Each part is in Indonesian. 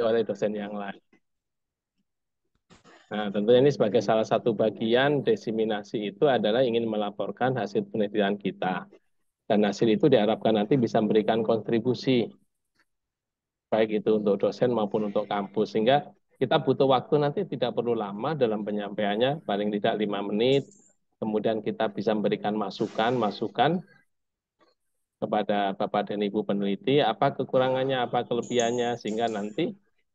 oleh dosen yang lain. Nah, tentunya ini sebagai salah satu bagian diseminasi itu adalah ingin melaporkan hasil penelitian kita. Dan hasil itu diharapkan nanti bisa memberikan kontribusi, baik itu untuk dosen maupun untuk kampus. Sehingga kita butuh waktu nanti tidak perlu lama dalam penyampaiannya, paling tidak 5 menit. Kemudian kita bisa memberikan masukan kepada Bapak dan Ibu peneliti, apa kekurangannya, apa kelebihannya, sehingga nanti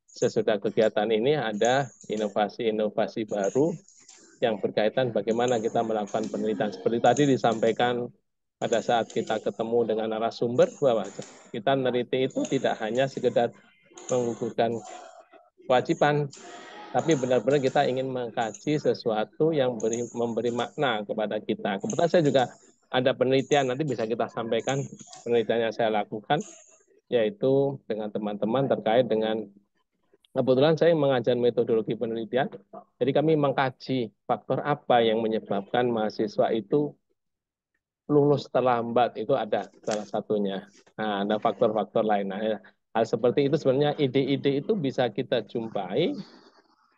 sesudah kegiatan ini ada inovasi-inovasi baru yang berkaitan bagaimana kita melakukan penelitian. Seperti tadi disampaikan pada saat kita ketemu dengan narasumber, bahwa kita meneliti itu tidak hanya sekedar mengukurkan kewajiban, tapi benar-benar kita ingin mengkaji sesuatu yang memberi makna kepada kita. Kebetulan saya juga ada penelitian, nanti bisa kita sampaikan penelitian yang saya lakukan, yaitu dengan teman-teman terkait dengan, kebetulan saya mengajar metodologi penelitian, jadi kami mengkaji faktor apa yang menyebabkan mahasiswa itu lulus terlambat, itu ada salah satunya. Nah, ada faktor-faktor lain. Nah, hal seperti itu sebenarnya ide-ide itu bisa kita jumpai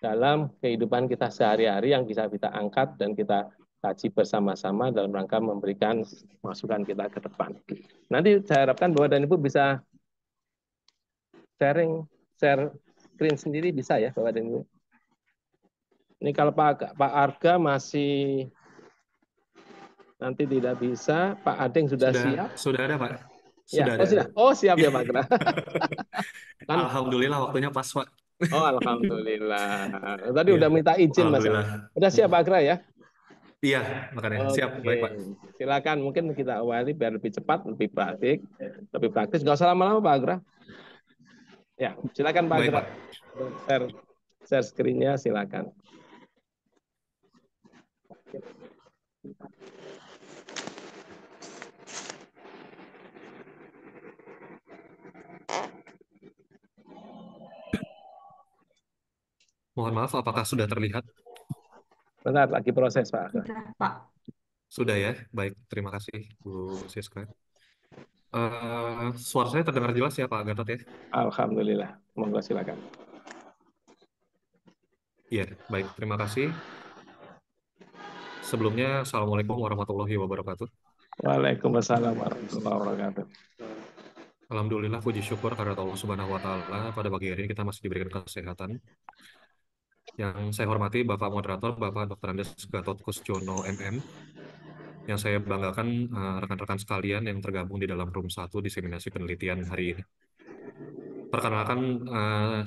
dalam kehidupan kita sehari-hari yang bisa kita angkat dan kita kaji bersama-sama dalam rangka memberikan masukan kita ke depan. Nanti saya harapkan bahwa dan Ibu bisa share screen sendiri, bisa ya Bapak dan Ibu. Ini kalau Pak Arga masih nanti tidak bisa, Pak Adeng sudah siap. Sudah ada, Pak. Ya, Sudah oh ada. sudah. Oh siap ya Pak Gra. Kan, Alhamdulillah waktunya pas, Pak. oh alhamdulillah. Tadi Iya, udah minta izin Mas. Alhamdulillah. Udah siap Pak Gra ya? Iya, makanya. Siap, Oke, baik, Pak. silakan mungkin kita awali biar lebih cepat, lebih praktik, lebih praktis. Gak usah lama-lama Pak Agra. Ya, silakan Pak Baik, Agra. Pak. Share, share screen-nya silakan. Mohon maaf, apakah sudah terlihat? Bentar, lagi proses Pak Agra. Sudah, Pak. Sudah ya? Baik, terima kasih, Bu Siska. Suara saya terdengar jelas ya, Pak Gatot ya? Alhamdulillah. Monggo silakan. Iya, baik. Terima kasih. Sebelumnya, Assalamualaikum warahmatullahi wabarakatuh. Waalaikumsalam warahmatullahi wabarakatuh. Alhamdulillah, puji syukur karena Allah Subhanahu wa Ta'ala, pada pagi hari ini kita masih diberikan kesehatan. Yang saya hormati Bapak Moderator, Bapak Dr. Andes Gatot Kusjono MM, yang saya banggakan rekan-rekan sekalian yang tergabung di dalam room 1 diseminasi penelitian hari ini. Perkenalkan,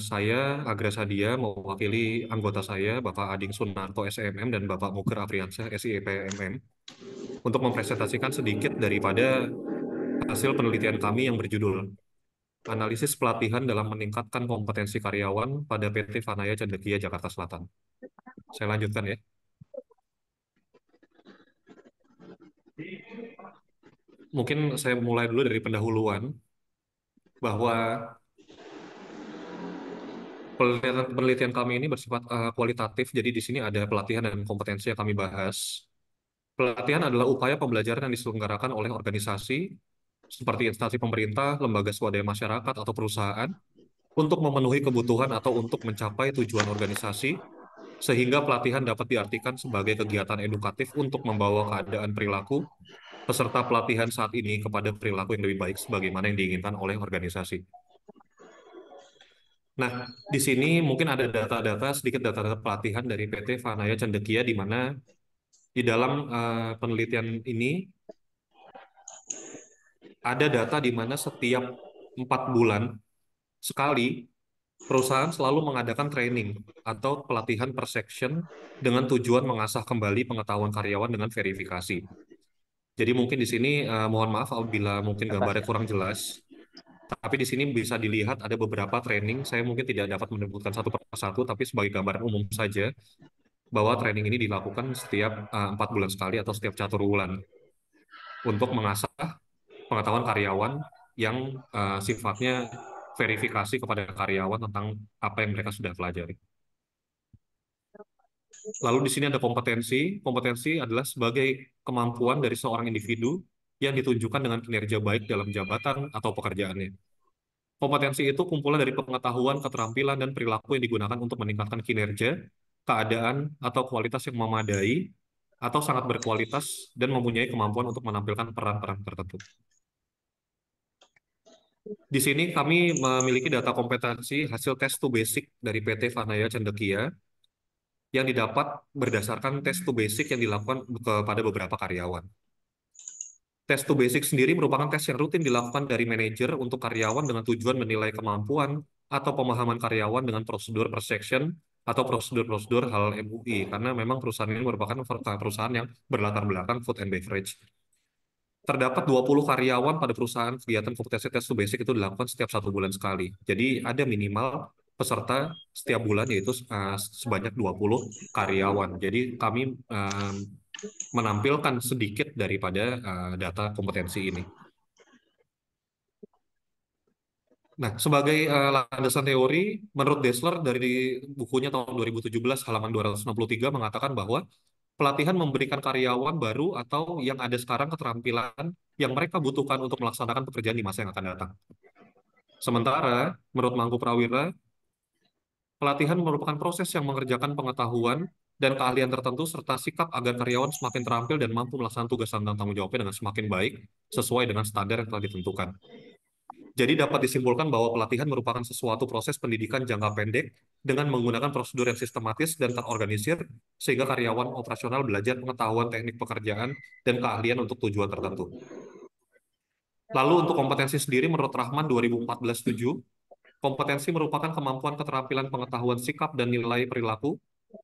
saya Agra Sadia mewakili anggota saya, Bapak Ading Sunarto SMM dan Bapak Muker Afriansyah SIEPMM, untuk mempresentasikan sedikit daripada hasil penelitian kami yang berjudul Analisis Pelatihan dalam Meningkatkan Kompetensi Karyawan pada PT Vanaya Cendekia Jakarta Selatan. Saya lanjutkan ya. Mungkin saya mulai dulu dari pendahuluan, bahwa penelitian kami ini bersifat kualitatif, jadi di sini ada pelatihan dan kompetensi yang kami bahas. Pelatihan adalah upaya pembelajaran yang diselenggarakan oleh organisasi, seperti instansi pemerintah, lembaga swadaya masyarakat, atau perusahaan, untuk memenuhi kebutuhan atau untuk mencapai tujuan organisasi, sehingga pelatihan dapat diartikan sebagai kegiatan edukatif untuk membawa keadaan perilaku peserta pelatihan saat ini kepada perilaku yang lebih baik sebagaimana yang diinginkan oleh organisasi. Nah, di sini mungkin ada data-data, sedikit data-data pelatihan dari PT Vanaya Cendekia, di mana di dalam penelitian ini ada data di mana setiap 4 bulan sekali perusahaan selalu mengadakan training atau pelatihan per section dengan tujuan mengasah kembali pengetahuan karyawan dengan verifikasi. Jadi mungkin di sini mohon maaf apabila mungkin Atas gambarnya ya. kurang jelas, tapi di sini bisa dilihat ada beberapa training. Saya mungkin tidak dapat menyebutkan satu persatu, tapi sebagai gambaran umum saja, bahwa training ini dilakukan setiap 4 bulan sekali atau setiap catur bulan untuk mengasah pengetahuan karyawan yang sifatnya verifikasi kepada karyawan tentang apa yang mereka sudah pelajari. Lalu di sini ada kompetensi. Kompetensi adalah sebagai kemampuan dari seorang individu yang ditunjukkan dengan kinerja baik dalam jabatan atau pekerjaannya. Kompetensi itu kumpulan dari pengetahuan, keterampilan, dan perilaku yang digunakan untuk meningkatkan kinerja, keadaan, atau kualitas yang memadai, atau sangat berkualitas, dan mempunyai kemampuan untuk menampilkan peran-peran tertentu. Di sini kami memiliki data kompetensi hasil tes to basic dari PT Vanaya Cendekia yang didapat berdasarkan tes to basic yang dilakukan kepada beberapa karyawan. Tes to basic sendiri merupakan tes yang rutin dilakukan dari manajer untuk karyawan dengan tujuan menilai kemampuan atau pemahaman karyawan dengan prosedur per section atau prosedur-prosedur hal MUI, karena memang perusahaan ini merupakan perusahaan yang berlatar belakang food and beverage. Terdapat 20 karyawan pada perusahaan, kegiatan kompetensi tes to basic itu dilakukan setiap 1 bulan sekali. Jadi ada minimal peserta setiap bulan, yaitu sebanyak 20 karyawan. Jadi kami menampilkan sedikit daripada data kompetensi ini. Nah, sebagai landasan teori, menurut Dessler dari bukunya tahun 2017 halaman 263 mengatakan bahwa pelatihan memberikan karyawan baru atau yang ada sekarang keterampilan yang mereka butuhkan untuk melaksanakan pekerjaan di masa yang akan datang. Sementara, menurut Mangku Prawira, pelatihan merupakan proses yang mengerjakan pengetahuan dan keahlian tertentu serta sikap agar karyawan semakin terampil dan mampu melaksanakan tugas dan tanggung jawabnya dengan semakin baik sesuai dengan standar yang telah ditentukan. Jadi dapat disimpulkan bahwa pelatihan merupakan sesuatu proses pendidikan jangka pendek dengan menggunakan prosedur yang sistematis dan terorganisir sehingga karyawan operasional belajar pengetahuan teknik pekerjaan dan keahlian untuk tujuan tertentu. Lalu untuk kompetensi sendiri menurut Rahman 2014-7, kompetensi merupakan kemampuan keterampilan pengetahuan sikap dan nilai perilaku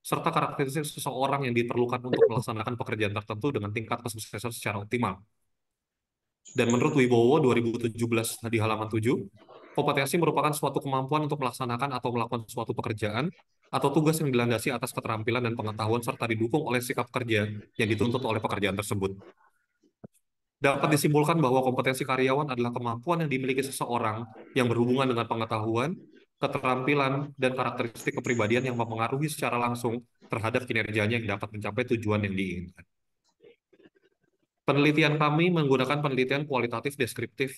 serta karakteristik seseorang yang diperlukan untuk melaksanakan pekerjaan tertentu dengan tingkat kesuksesan secara optimal. Dan menurut Wibowo 2017 di halaman 7, kompetensi merupakan suatu kemampuan untuk melaksanakan atau melakukan suatu pekerjaan atau tugas yang dilandasi atas keterampilan dan pengetahuan serta didukung oleh sikap kerja yang dituntut oleh pekerjaan tersebut. Dapat disimpulkan bahwa kompetensi karyawan adalah kemampuan yang dimiliki seseorang yang berhubungan dengan pengetahuan, keterampilan, dan karakteristik kepribadian yang mempengaruhi secara langsung terhadap kinerjanya yang dapat mencapai tujuan yang diinginkan. Penelitian kami menggunakan penelitian kualitatif deskriptif,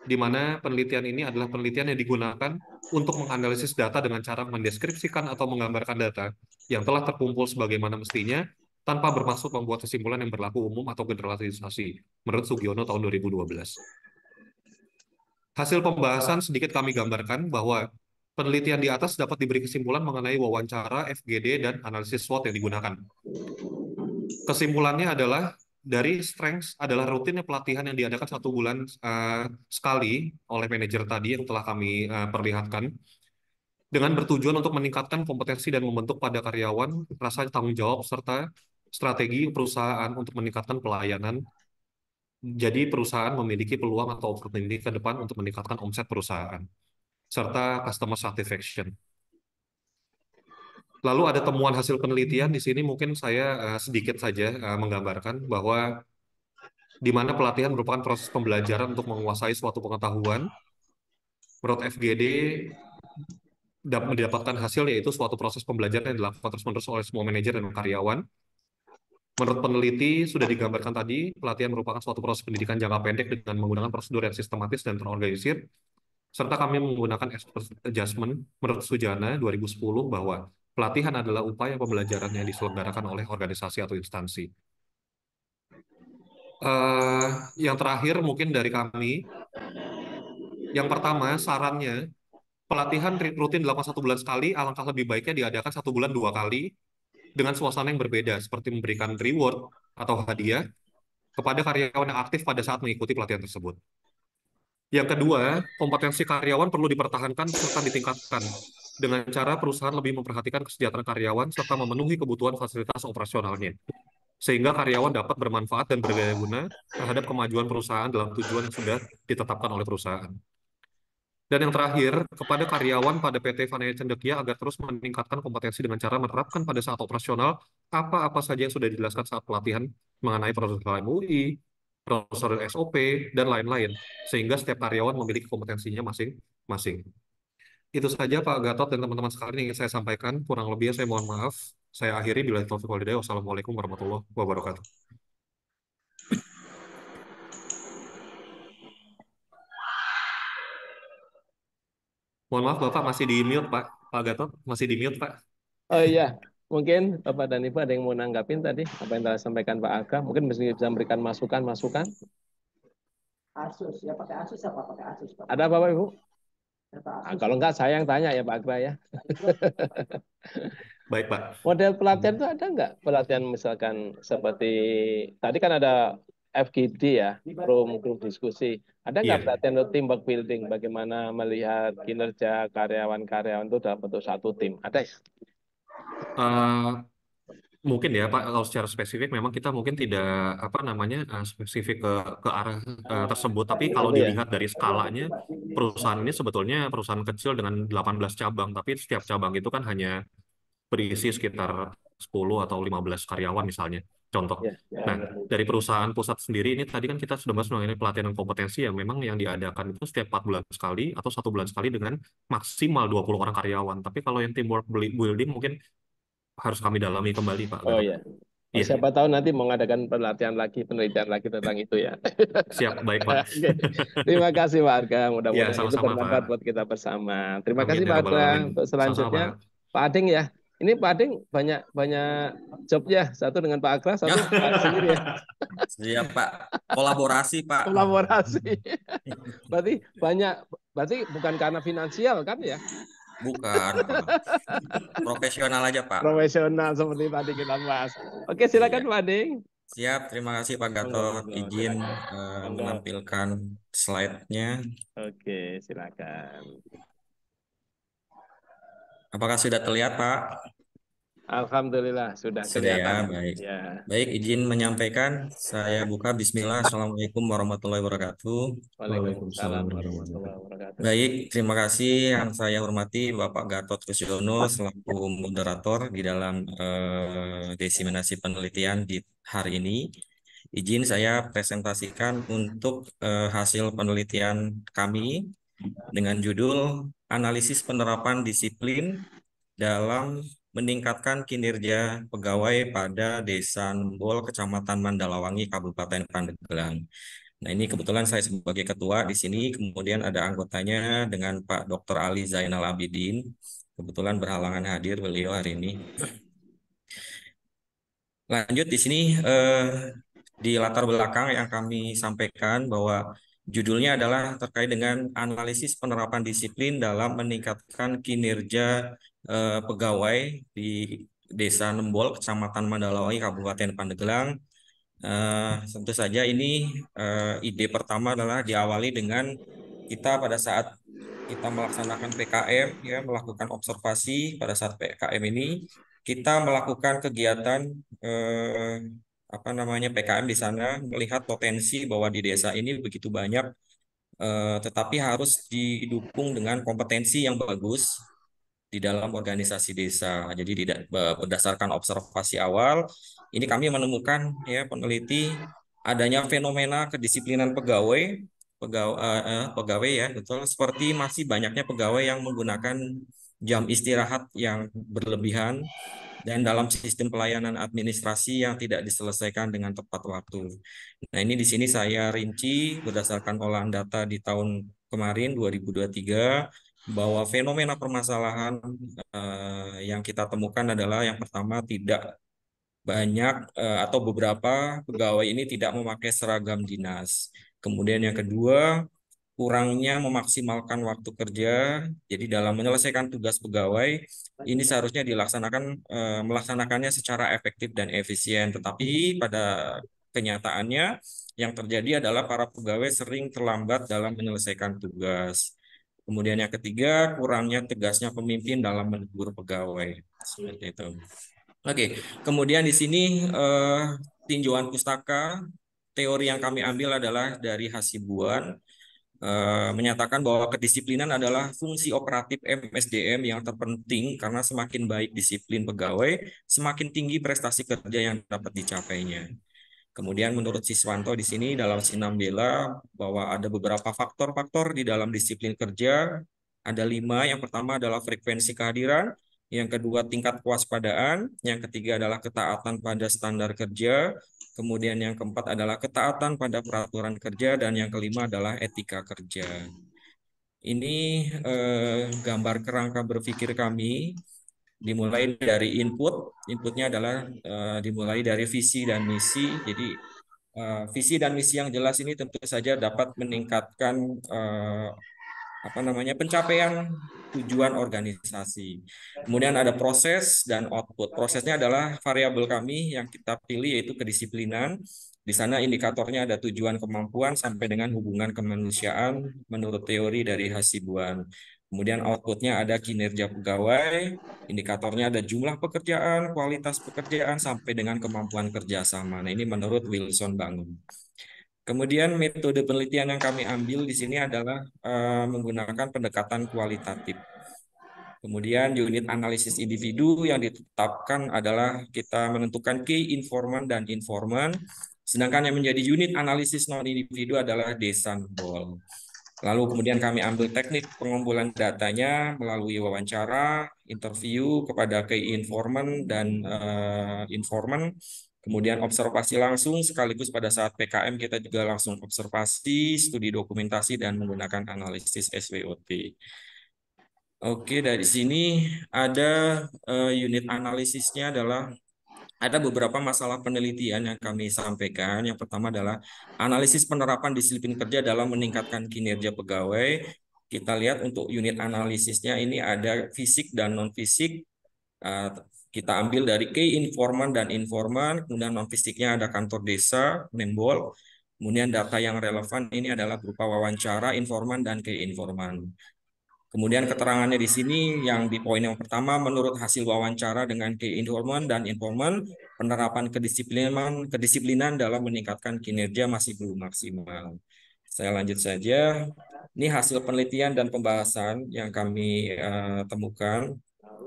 di mana penelitian ini adalah penelitian yang digunakan untuk menganalisis data dengan cara mendeskripsikan atau menggambarkan data yang telah terkumpul sebagaimana mestinya, tanpa bermaksud membuat kesimpulan yang berlaku umum atau generalisasi, menurut Sugiono tahun 2012. Hasil pembahasan sedikit kami gambarkan bahwa penelitian di atas dapat diberi kesimpulan mengenai wawancara, FGD, dan analisis SWOT yang digunakan. Kesimpulannya adalah dari strengths adalah rutinnya pelatihan yang diadakan 1 bulan sekali oleh manajer tadi yang telah kami perlihatkan dengan bertujuan untuk meningkatkan kompetensi dan membentuk pada karyawan rasa tanggung jawab serta strategi perusahaan untuk meningkatkan pelayanan. Jadi perusahaan memiliki peluang atau opportunity ke depan untuk meningkatkan omset perusahaan serta customer satisfaction. Lalu ada temuan hasil penelitian di sini mungkin saya sedikit saja menggambarkan bahwa di mana pelatihan merupakan proses pembelajaran untuk menguasai suatu pengetahuan. Menurut FGD, mendapatkan hasil yaitu suatu proses pembelajaran yang dilakukan terus-menerus oleh semua manajer dan karyawan. Menurut peneliti, sudah digambarkan tadi, pelatihan merupakan suatu proses pendidikan jangka pendek dengan menggunakan prosedur yang sistematis dan terorganisir, serta kami menggunakan expert adjustment menurut Sujana 2010 bahwa pelatihan adalah upaya pembelajaran yang diselenggarakan oleh organisasi atau instansi. Yang terakhir mungkin dari kami, yang pertama sarannya, pelatihan rutin dilakukan 1 bulan sekali, alangkah lebih baiknya diadakan 1 bulan 2 kali dengan suasana yang berbeda, seperti memberikan reward atau hadiah kepada karyawan yang aktif pada saat mengikuti pelatihan tersebut. Yang kedua, kompetensi karyawan perlu dipertahankan serta ditingkatkan dengan cara perusahaan lebih memperhatikan kesejahteraan karyawan serta memenuhi kebutuhan fasilitas operasionalnya, sehingga karyawan dapat bermanfaat dan berdaya guna terhadap kemajuan perusahaan dalam tujuan yang sudah ditetapkan oleh perusahaan. Dan yang terakhir, kepada karyawan pada PT Vanaya Cendekia agar terus meningkatkan kompetensi dengan cara menerapkan pada saat operasional apa-apa saja yang sudah dijelaskan saat pelatihan mengenai prosedur MUI, prosedur SOP, dan lain-lain, sehingga setiap karyawan memiliki kompetensinya masing-masing. Itu saja Pak Gatot dan teman-teman sekalian yang ingin saya sampaikan. Kurang lebihnya saya mohon maaf. Saya akhiri bila taufiq wal hidayah. Wassalamualaikum warahmatullahi wabarakatuh. Mohon maaf, Bapak masih di mute, Pak. Pak Gatot masih di mute, Pak. Oh iya, mungkin Bapak dan Ibu ada yang mau nanggapin tadi apa yang telah sampaikan Pak Aga. Mungkin bisa memberikan masukan-masukan. Asus, ya pakai Asus apa? Pakai Asus, Pak. Ada Bapak Ibu? Data Nah, Asus. kalau enggak saya yang tanya ya Pak Agra ya. Baik, Pak. Model pelatihan itu ada nggak? Pelatihan misalkan seperti tadi kan ada FGD ya, Room Group Diskusi. Ada nggak Iya. pelatihan untuk teamwork building? Bagaimana melihat kinerja karyawan-karyawan itu dalam bentuk satu tim? Ada ya? Eh, Mungkin ya Pak, kalau secara spesifik memang kita mungkin tidak apa namanya spesifik ke arah tersebut. Tapi kalau Itu ya. dilihat dari skalanya, perusahaan ini sebetulnya perusahaan kecil dengan 18 cabang. Tapi setiap cabang itu kan hanya berisi sekitar 10 atau 15 karyawan misalnya. Contoh. Ya, ya. Nah, dari perusahaan pusat sendiri ini tadi kan kita sudah bahas mengenai pelatihan dan kompetensi yang memang yang diadakan itu setiap 4 bulan sekali atau 1 bulan sekali dengan maksimal 20 orang karyawan. Tapi kalau yang teamwork building mungkin harus kami dalami kembali Pak Oh Gatot. ya. Oh, Iya, siapa tahu nanti mau ngadakan pelatihan lagi, penelitian lagi tentang itu ya. siap, baik Pak. Oke. Terima kasih Pak Arga. Ya, Mudah-mudahan itu sama-sama Pak. bermanfaat buat kita bersama. Terima Amin kasih ya Pak Rabbal Arga. Alamin. Untuk Sama-sama selanjutnya Pak. Pak Ading ya. Ini Pak Ading banyak banyak job ya. Satu dengan Pak Agra, satu Pak sendiri ya. Siap, Pak. Kolaborasi, Pak. Kolaborasi. Berarti banyak. Berarti bukan karena finansial kan ya? Bukan, Pak. Profesional aja, Pak. Profesional seperti tadi kita bahas. Oke, Iya. silakan Pak Ading. Siap, terima kasih Pak Monggo, Gatot. monggo, Izin silakan. Monggo. menampilkan slide-nya. Oke, silakan. Apakah sudah terlihat, Pak? Alhamdulillah sudah Sudah ya, kelihatan. baik. Ya, Baik, izin menyampaikan. Saya buka Bismillah. Assalamualaikum warahmatullahi wabarakatuh. Waalaikumsalam warahmatullahi wabarakatuh. Baik, terima kasih yang saya hormati Bapak Gatot Kusyono selaku moderator di dalam diseminasi penelitian di hari ini. Izin saya presentasikan untuk hasil penelitian kami dengan judul Analisis Penerapan Disiplin dalam Meningkatkan Kinerja Pegawai pada Desa Nembol, Kecamatan Mandalawangi, Kabupaten Pandeglang. Nah, ini kebetulan saya sebagai ketua di sini, kemudian ada anggotanya dengan Pak Dr. Ali Zainal Abidin. Kebetulan berhalangan hadir beliau hari ini. Lanjut di sini di latar belakang yang kami sampaikan bahwa judulnya adalah terkait dengan analisis penerapan disiplin dalam meningkatkan kinerja pegawai di Desa Nembol, Kecamatan Mandalawangi, Kabupaten Pandeglang. Tentu saja ini ide pertama adalah diawali dengan kita pada saat kita melaksanakan PKM, ya, melakukan observasi pada saat PKM ini, kita melakukan kegiatan apa namanya PKM di sana, melihat potensi bahwa di desa ini begitu banyak, tetapi harus didukung dengan kompetensi yang bagus di dalam organisasi desa. Jadi tidak berdasarkan observasi awal, ini kami menemukan ya peneliti adanya fenomena kedisiplinan pegawai ya betul seperti masih banyaknya pegawai yang menggunakan jam istirahat yang berlebihan dan dalam sistem pelayanan administrasi yang tidak diselesaikan dengan tepat waktu. Nah, ini di sini saya rinci berdasarkan olahan data di tahun kemarin 2023 bahwa fenomena permasalahan yang kita temukan adalah yang pertama tidak banyak atau beberapa pegawai ini tidak memakai seragam dinas. Kemudian yang kedua, kurangnya memaksimalkan waktu kerja. Jadi dalam menyelesaikan tugas pegawai ini seharusnya melaksanakannya secara efektif dan efisien. Tetapi pada kenyataannya yang terjadi adalah para pegawai sering terlambat dalam menyelesaikan tugas. Kemudian yang ketiga, kurangnya tegasnya pemimpin dalam menegur pegawai. Seperti itu. Oke, kemudian di sini tinjauan pustaka, teori yang kami ambil adalah dari Hasibuan, menyatakan bahwa kedisiplinan adalah fungsi operatif MSDM yang terpenting karena semakin baik disiplin pegawai, semakin tinggi prestasi kerja yang dapat dicapainya. Kemudian menurut Siswanto di sini dalam Sinambela bahwa ada beberapa faktor-faktor di dalam disiplin kerja. Ada 5. Yang pertama adalah frekuensi kehadiran, yang kedua tingkat kewaspadaan, yang ketiga adalah ketaatan pada standar kerja, kemudian yang keempat adalah ketaatan pada peraturan kerja, dan yang kelima adalah etika kerja. Ini gambar kerangka berpikir kami dimulai dari inputnya adalah dimulai dari visi dan misi. Jadi visi dan misi yang jelas ini tentu saja dapat meningkatkan pencapaian tujuan organisasi. Kemudian ada proses dan output. Prosesnya adalah variabel kami yang kita pilih yaitu kedisiplinan. Di sana indikatornya ada tujuan kemampuan sampai dengan hubungan kemanusiaan menurut teori dari Hasibuan. Kemudian outputnya ada kinerja pegawai, indikatornya ada jumlah pekerjaan, kualitas pekerjaan, sampai dengan kemampuan kerjasama. Nah, ini menurut Wilson Bangun. Kemudian metode penelitian yang kami ambil di sini adalah menggunakan pendekatan kualitatif. Kemudian unit analisis individu yang ditetapkan adalah kita menentukan key informan dan informan, sedangkan yang menjadi unit analisis non-individu adalah desa nembol. Lalu kemudian kami ambil teknik pengumpulan datanya melalui wawancara, interview kepada key informan dan informan, kemudian observasi langsung sekaligus pada saat PKM kita juga langsung observasi, studi dokumentasi, dan menggunakan analisis SWOT. Oke, dari sini ada unit analisisnya adalah ada beberapa masalah penelitian yang kami sampaikan. Yang pertama adalah analisis penerapan disiplin kerja dalam meningkatkan kinerja pegawai. Kita lihat untuk unit analisisnya ini ada fisik dan non-fisik. Kita ambil dari key informan dan informan, kemudian non-fisiknya ada kantor desa, Nembol. Kemudian data yang relevan ini adalah berupa wawancara, informan, dan key informan. Kemudian keterangannya di sini yang di poin yang pertama, menurut hasil wawancara dengan key informan dan informan, penerapan kedisiplinan dalam meningkatkan kinerja masih belum maksimal. Saya lanjut saja. Ini hasil penelitian dan pembahasan yang kami temukan.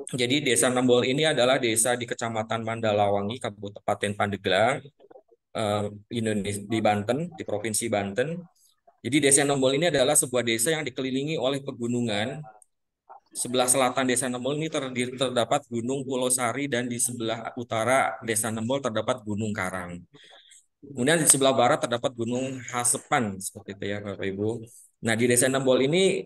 Jadi Desa Nembol ini adalah desa di Kecamatan Mandalawangi, Kabupaten Pandeglang, Indonesia, di Banten, di Provinsi Banten. Jadi Desa Nembol ini adalah sebuah desa yang dikelilingi oleh pegunungan. Sebelah selatan Desa Nembol ini terdapat Gunung Pulau Sari dan di sebelah utara Desa Nembol terdapat Gunung Karang. Kemudian di sebelah barat terdapat Gunung Hasepan, seperti itu ya Bapak Ibu. Nah, di Desa Nembol ini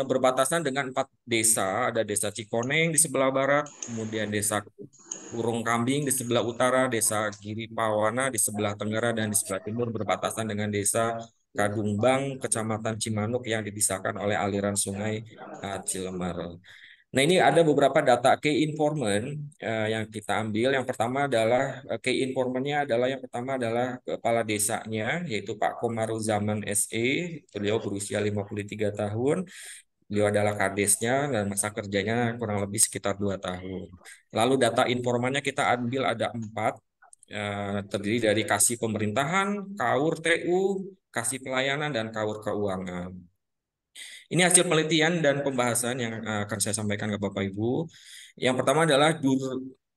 berbatasan dengan 4 desa. Ada Desa Cikoneng di sebelah barat, kemudian Desa Kurung Kambing di sebelah utara, Desa Giri Pawana di sebelah tenggara, dan di sebelah timur berbatasan dengan Desa Kadungbang, Kecamatan Cimanuk yang dipisahkan oleh aliran sungai Cilemar. Nah, ini ada beberapa data key informan yang kita ambil. Yang pertama adalah key informannya adalah yang pertama adalah kepala desanya, yaitu Pak Komaruzaman SE. Beliau berusia 53 tahun. Beliau adalah kadesnya dan masa kerjanya kurang lebih sekitar 2 tahun. Lalu data informannya kita ambil ada 4. Terdiri dari kasih pemerintahan, KAUR TU, kasih pelayanan, dan KAUR keuangan. Ini hasil penelitian dan pembahasan yang akan saya sampaikan ke Bapak Ibu. Yang pertama adalah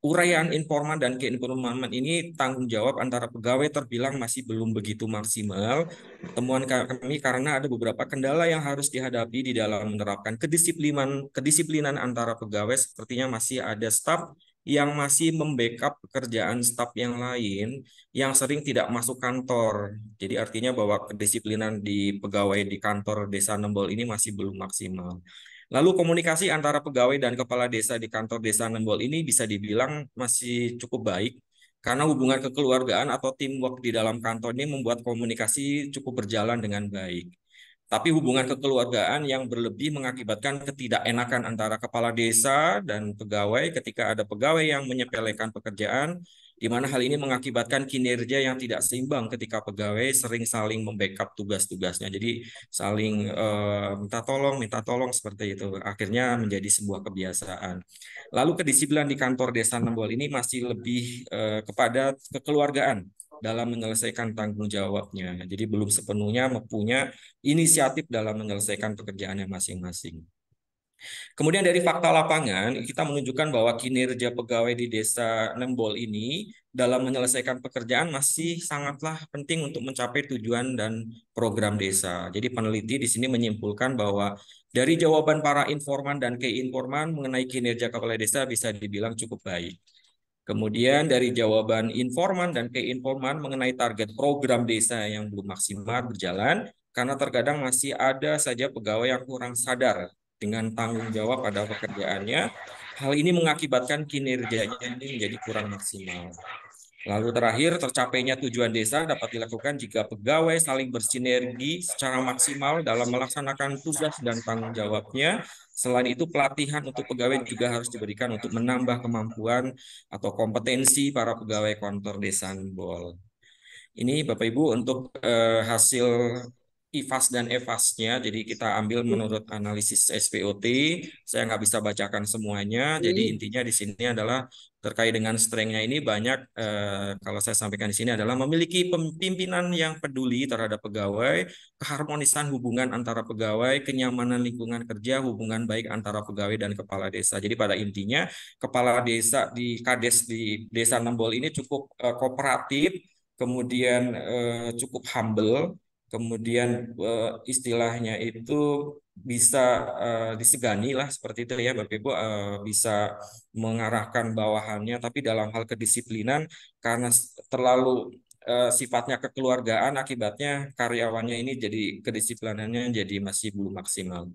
uraian informan dan keinforman ini tanggung jawab antara pegawai terbilang masih belum begitu maksimal. Temuan kami karena ada beberapa kendala yang harus dihadapi di dalam menerapkan kedisiplinan antara pegawai, sepertinya masih ada staf yang masih membackup pekerjaan staf yang lain yang sering tidak masuk kantor. Jadi artinya bahwa kedisiplinan di pegawai di kantor Desa Nembol ini masih belum maksimal. Lalu komunikasi antara pegawai dan kepala desa di kantor Desa Nembol ini bisa dibilang masih cukup baik karena hubungan kekeluargaan atau teamwork di dalam kantor ini membuat komunikasi cukup berjalan dengan baik. Tapi hubungan kekeluargaan yang berlebih mengakibatkan ketidakenakan antara kepala desa dan pegawai ketika ada pegawai yang menyepelekan pekerjaan, di mana hal ini mengakibatkan kinerja yang tidak seimbang ketika pegawai sering saling membackup tugas-tugasnya. Jadi saling minta tolong seperti itu. Akhirnya menjadi sebuah kebiasaan. Lalu kedisiplinan di kantor Desa Nembol ini masih lebih kepada kekeluargaan dalam menyelesaikan tanggung jawabnya. Jadi belum sepenuhnya mempunyai inisiatif dalam menyelesaikan pekerjaannya masing-masing. Kemudian dari fakta lapangan, kita menunjukkan bahwa kinerja pegawai di Desa Nembol ini dalam menyelesaikan pekerjaan masih sangatlah penting untuk mencapai tujuan dan program desa. Jadi peneliti di sini menyimpulkan bahwa dari jawaban para informan dan keinforman mengenai kinerja kepala desa bisa dibilang cukup baik. Kemudian dari jawaban informan dan keinforman mengenai target program desa yang belum maksimal berjalan, karena terkadang masih ada saja pegawai yang kurang sadar dengan tanggung jawab pada pekerjaannya. Hal ini mengakibatkan kinerjanya ini menjadi kurang maksimal. Lalu terakhir, tercapainya tujuan desa dapat dilakukan jika pegawai saling bersinergi secara maksimal dalam melaksanakan tugas dan tanggung jawabnya. Selain itu, pelatihan untuk pegawai juga harus diberikan untuk menambah kemampuan atau kompetensi para pegawai kantor desa Nembol. Ini Bapak Ibu untuk hasil IFAS dan EFAS-nya. Jadi kita ambil menurut analisis SPOT. Saya nggak bisa bacakan semuanya. Jadi intinya di sini adalah terkait dengan strength-nya ini banyak. Kalau saya sampaikan di sini adalah memiliki pimpinan yang peduli terhadap pegawai, keharmonisan hubungan antara pegawai, kenyamanan lingkungan kerja, hubungan baik antara pegawai dan kepala desa. Jadi pada intinya kepala desa di Kades di Desa Nembol ini cukup kooperatif, kemudian cukup humble, kemudian istilahnya itu bisa disegani lah seperti itu ya Bapak Ibu, bisa mengarahkan bawahannya, tapi dalam hal kedisiplinan karena terlalu sifatnya kekeluargaan, akibatnya karyawannya ini jadi kedisiplinannya jadi masih belum maksimal.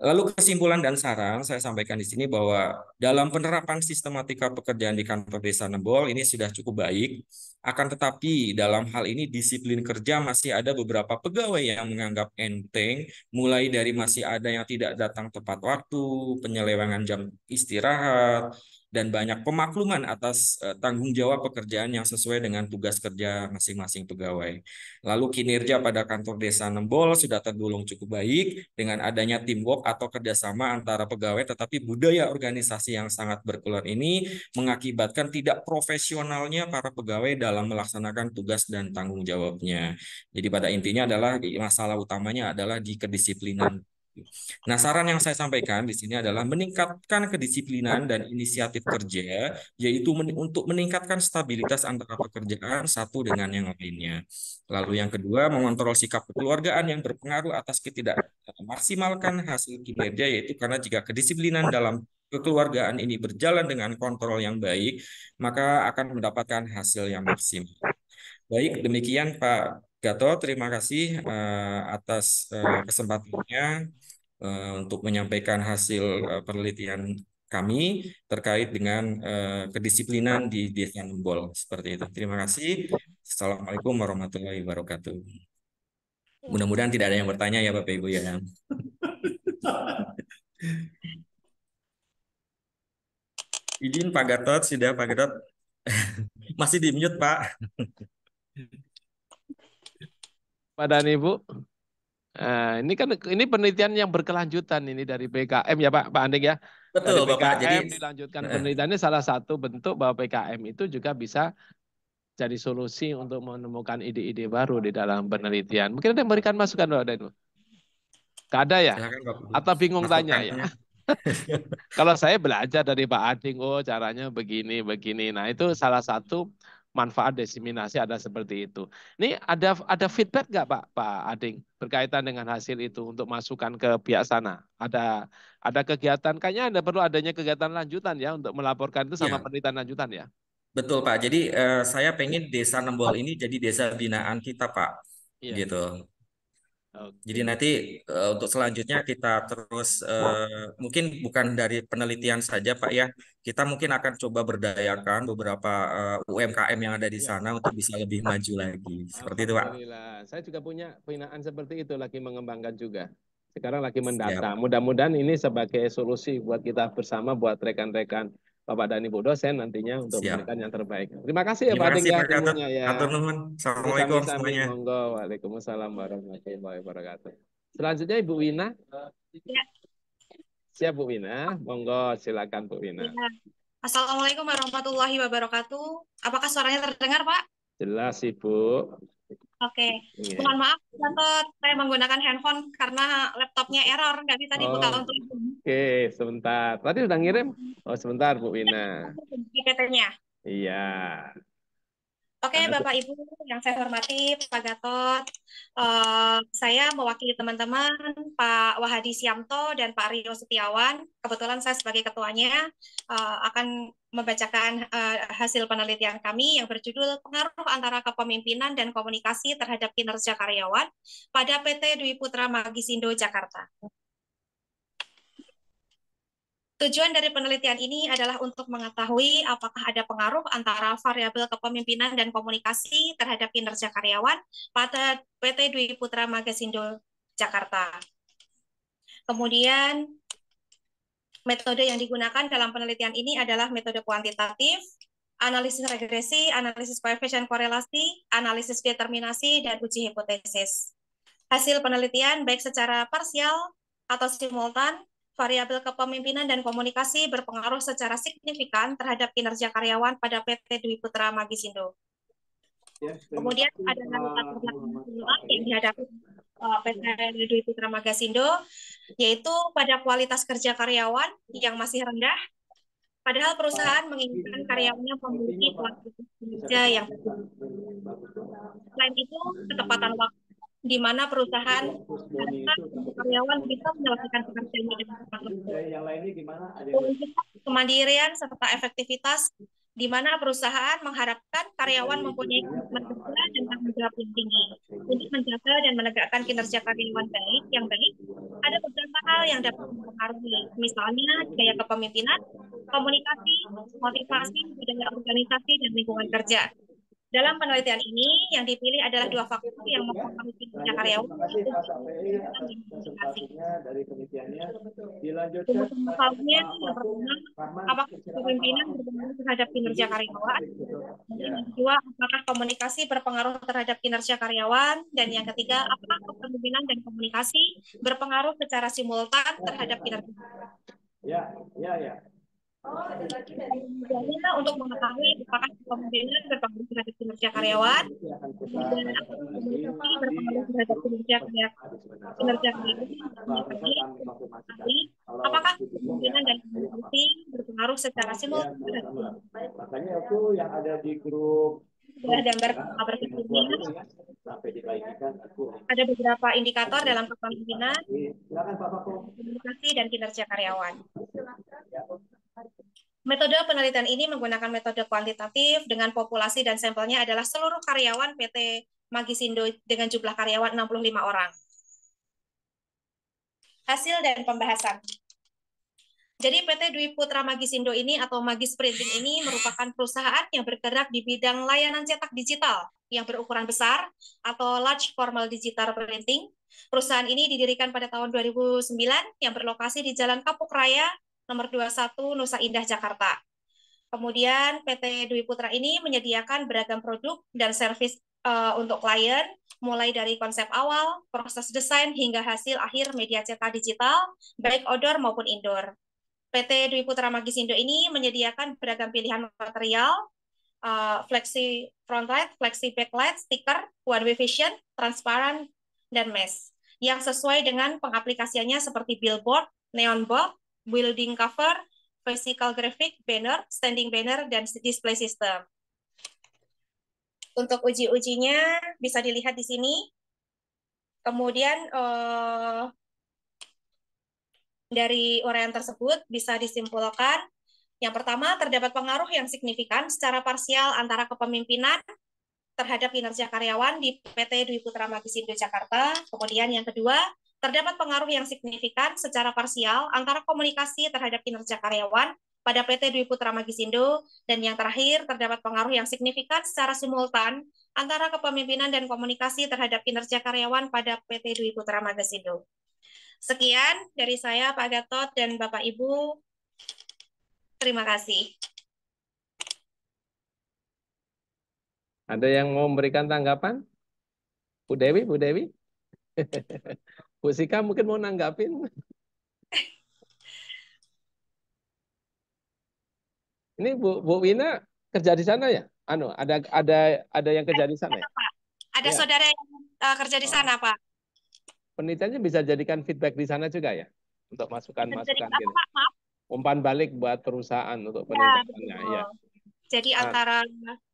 Lalu kesimpulan dan saran saya sampaikan di sini bahwa dalam penerapan sistematika pekerjaan di kantor desa Nembol ini sudah cukup baik. Akan tetapi dalam hal ini disiplin kerja masih ada beberapa pegawai yang menganggap enteng, mulai dari masih ada yang tidak datang tepat waktu, penyelewengan jam istirahat, dan banyak pemakluman atas tanggung jawab pekerjaan yang sesuai dengan tugas kerja masing-masing pegawai. Lalu kinerja pada kantor desa Nembol sudah tergolong cukup baik dengan adanya teamwork atau kerjasama antara pegawai, tetapi budaya organisasi yang sangat berkelot ini mengakibatkan tidak profesionalnya para pegawai dalam melaksanakan tugas dan tanggung jawabnya. Jadi pada intinya adalah masalah utamanya adalah di kedisiplinan. Nah, saran yang saya sampaikan di sini adalah meningkatkan kedisiplinan dan inisiatif kerja, yaitu untuk meningkatkan stabilitas antara pekerjaan satu dengan yang lainnya. Lalu yang kedua, mengontrol sikap kekeluargaan yang berpengaruh atas maksimalkan hasil kinerja, yaitu karena jika kedisiplinan dalam kekeluargaan ini berjalan dengan kontrol yang baik, maka akan mendapatkan hasil yang maksimal. Baik, demikian Pak Gatot, terima kasih atas kesempatannya untuk menyampaikan hasil penelitian kami terkait dengan kedisiplinan di Desa Nembol. Seperti itu. Terima kasih. Assalamualaikum warahmatullahi wabarakatuh. Mudah-mudahan tidak ada yang bertanya ya Bapak Ibu ya. Izin Pak Gatot, sudah Pak Gatot. Masih di mute Pak. Pak dan Ibu, ini kan ini penelitian yang berkelanjutan ini dari PKM ya Pak Anding ya. Dari Betul Bapak. Jadi PKM dilanjutkan penelitiannya, salah satu bentuk bahwa PKM itu juga bisa jadi solusi untuk menemukan ide-ide baru di dalam penelitian. Mungkin ada yang memberikan masukan Pak Anding? Gak ada ya? silakan Bapak. Atau bingung tanya ya? Masukannya. Kalau saya belajar dari Pak Ading, oh caranya begini, begini. Nah itu salah satu manfaat desiminasi ada seperti itu. Ini ada feedback nggak Pak Ading berkaitan dengan hasil itu untuk masukan ke pihak sana? Ada kegiatan, kayaknya ada perlu adanya kegiatan lanjutan ya untuk melaporkan itu sama Ya, penelitian lanjutan ya. betul Pak. Jadi saya pengen Desa Nembol ini jadi desa binaan kita Pak. Iya. Gitu. Jadi Oke. nanti untuk selanjutnya kita terus mungkin bukan dari penelitian saja Pak ya, kita mungkin akan coba berdayakan beberapa UMKM yang ada di Ya. sana untuk bisa lebih maju lagi. Seperti itu Pak. Alhamdulillah. Saya juga punya binaan seperti itu, lagi mengembangkan juga. Sekarang lagi Siap. mendata. Mudah-mudahan ini sebagai solusi buat kita bersama, buat rekan-rekan Bapak dan Ibu dosen nantinya untuk Siap. memberikan yang terbaik. Terima kasih ya Pak Terima Ading kasih ya Pak Gatot. ilmunya ya. Atur nuhun. Assalamualaikum Sami-sami, semuanya. monggo. Waalaikumsalam warahmatullahi wabarakatuh. Selanjutnya Ibu Wina. Ya. Siap Bu Wina, monggo silakan Bu Wina. Ya. Assalamualaikum warahmatullahi wabarakatuh. Apakah suaranya terdengar, Pak? Jelas Ibu. Oke. Iya. Mohon maaf, Gatot. Saya menggunakan handphone karena laptopnya error, nggak bisa dibuka untuk Oke, sebentar. Tadi sudah ngirim? Oh, sebentar Bu Wina. PPT-nya. Iya. Oke, Karena Bapak Ibu yang saya hormati, Pak Gatot, saya mewakili teman-teman Pak Wahadi Siamto dan Pak Rio Setiawan. Kebetulan saya sebagai ketuanya akan membacakan hasil penelitian kami yang berjudul Pengaruh Antara Kepemimpinan dan Komunikasi Terhadap Kinerja Karyawan pada PT Dwi Putra Magisindo Jakarta. Tujuan dari penelitian ini adalah untuk mengetahui apakah ada pengaruh antara variabel kepemimpinan dan komunikasi terhadap kinerja karyawan pada PT Dwi Putra Magisindo Jakarta. Kemudian, metode yang digunakan dalam penelitian ini adalah metode kuantitatif, analisis regresi, analisis koefisien korelasi, analisis determinasi, dan uji hipotesis. Hasil penelitian baik secara parsial atau simultan, variabel kepemimpinan dan komunikasi berpengaruh secara signifikan terhadap kinerja karyawan pada PT Dwi Putra Magisindo. Kemudian ada latar belakang yang dihadapi PT Dwi Putra Magisindo, yaitu pada kualitas kerja karyawan yang masih rendah, padahal perusahaan menginginkan karyawannya memiliki kualitas kerja yang tinggi. Selain itu, ketepatan waktu di mana perusahaan mengharapkan karyawan bisa menyelesaikan pekerjaannya dengan tepat waktu. Kemandirian serta efektivitas di mana perusahaan mengharapkan karyawan mempunyai komitmen kerja dan tanggung jawab yang tinggi untuk menjaga dan menegakkan kinerja karyawan yang baik. Ada beberapa hal yang dapat mempengaruhi, misalnya gaya kepemimpinan, komunikasi, motivasi, budaya organisasi, dan lingkungan kerja. Dalam penelitian ini, yang dipilih adalah dua faktor yang mempengaruhi kinerja karyawan, yaitu komunikasi dan komunikasi. Untuk mengetahuinya, yang pertama, apakah kepemimpinan berpengaruh terhadap kinerja karyawan? Yang kedua, apakah komunikasi berpengaruh terhadap kinerja karyawan? Dan yang ketiga, apakah kepemimpinan dan komunikasi berpengaruh secara simultan terhadap kinerja karyawan? Tujuannya untuk mengetahui apakah kepemimpinan berpengaruh terhadap kinerja karyawan, kemudian apakah komunikasi berpengaruh terhadap kinerja karyawan, apakah kepemimpinan dan komunikasi berpengaruh secara simultan terhadap Makanya itu yang ada di grup gambar berikutnya. Ada beberapa indikator dalam kepemimpinan, komunikasi, dan kinerja karyawan. Metode penelitian ini menggunakan metode kuantitatif dengan populasi dan sampelnya adalah seluruh karyawan PT Magisindo dengan jumlah karyawan 65 orang. Hasil dan pembahasan. Jadi PT Dwi Putra Magisindo ini atau Magis Printing ini merupakan perusahaan yang bergerak di bidang layanan cetak digital yang berukuran besar atau large formal digital printing. Perusahaan ini didirikan pada tahun 2009 yang berlokasi di Jalan Kapuk Raya nomor 21 Nusa Indah, Jakarta. Kemudian PT Dwi Putra ini menyediakan beragam produk dan servis untuk klien, mulai dari konsep awal, proses desain, hingga hasil akhir media cetak digital, baik outdoor maupun indoor. PT Dwi Putra Magisindo ini menyediakan beragam pilihan material, flexi frontlight, flexi backlight, stiker, one-way vision, transparan, dan mesh, yang sesuai dengan pengaplikasiannya seperti billboard, neon board, building cover, physical graphic, banner, standing banner, dan display system. Untuk uji-ujinya bisa dilihat di sini. Kemudian dari uraian tersebut bisa disimpulkan, yang pertama, terdapat pengaruh yang signifikan secara parsial antara kepemimpinan terhadap kinerja karyawan di PT Dwi Putra Magisindo Jakarta. Kemudian yang kedua, terdapat pengaruh yang signifikan secara parsial antara komunikasi terhadap kinerja karyawan pada PT Dwi Putra Magisindo. Dan yang terakhir, terdapat pengaruh yang signifikan secara simultan antara kepemimpinan dan komunikasi terhadap kinerja karyawan pada PT Dwi Putra Magisindo. Sekian dari saya, Pak Gatot dan Bapak Ibu. Terima kasih. Ada yang mau memberikan tanggapan? Bu Dewi, Bu Dewi? Bu Sika mungkin mau nanggapin. Ini Bu Wina kerja di sana ya? Ada yang kerja di sana ya? Ada ya. Saudara yang kerja di sana, Pak. Penelitiannya bisa jadikan feedback di sana juga ya? Untuk masukan-masukan gini. Pak? Maaf. Umpan balik buat perusahaan untuk penelitiannya. Ya. Jadi antara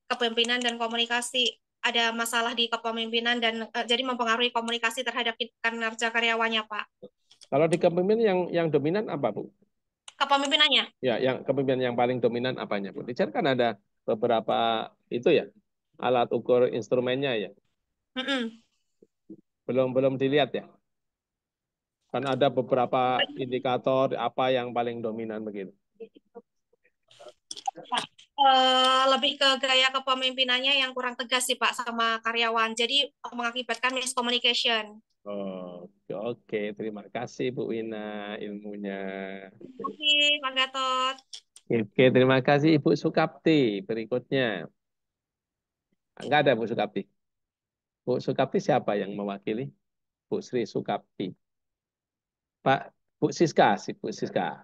kepemimpinan dan komunikasi. Ada masalah di kepemimpinan dan jadi mempengaruhi komunikasi terhadap kinerja karyawannya, Pak. Kalau di kepemimpinan yang dominan apa, Bu? Kepemimpinannya. Ya, yang kepemimpinan yang paling dominan apanya, Bu? Di sana kan ada beberapa itu ya, alat ukur instrumennya ya. Mm-mm. Belum dilihat ya. Kan ada beberapa indikator apa yang paling dominan begitu. Lebih ke gaya kepemimpinannya yang kurang tegas sih Pak sama karyawan. Jadi mengakibatkan miscommunication. Oke, oke. Terima kasih Bu Wina ilmunya. Terima kasih Pak Gatot. Oke, terima kasih Ibu Sukapti. Berikutnya. Enggak ada Bu Sukapti. Bu Sukapti siapa yang mewakili? Bu Sri Sukapti. Pak Bu Siska, Bu Siska.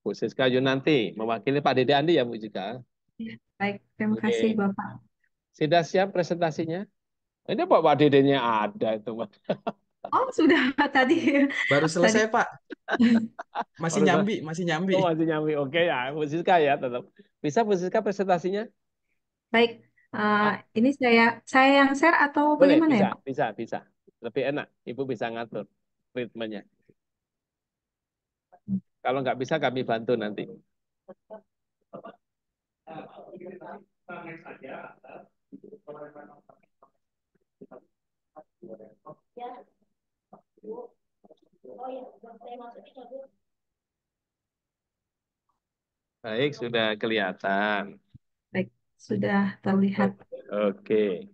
Bu Siska Yunanti mewakili Pak Dede Andi ya Bu Siska. Ya, baik, terima kasih Oke. Bapak. Sudah siap presentasinya? Ini Pak Dedenya ada itu. Oh, sudah tadi. Baru selesai, Tadi. Pak. Masih Baru nyambi, masih nyambi. Oh, masih nyambi. Oke ya, Bu Siska ya tetap. Bisa Bu Siska presentasinya? Baik, ini saya yang share atau Boleh, bagaimana ya, Pak? bisa. Lebih enak. Ibu bisa ngatur ritmenya. Kalau nggak bisa, kami bantu nanti. Baik, sudah kelihatan. Baik, sudah terlihat. Oke.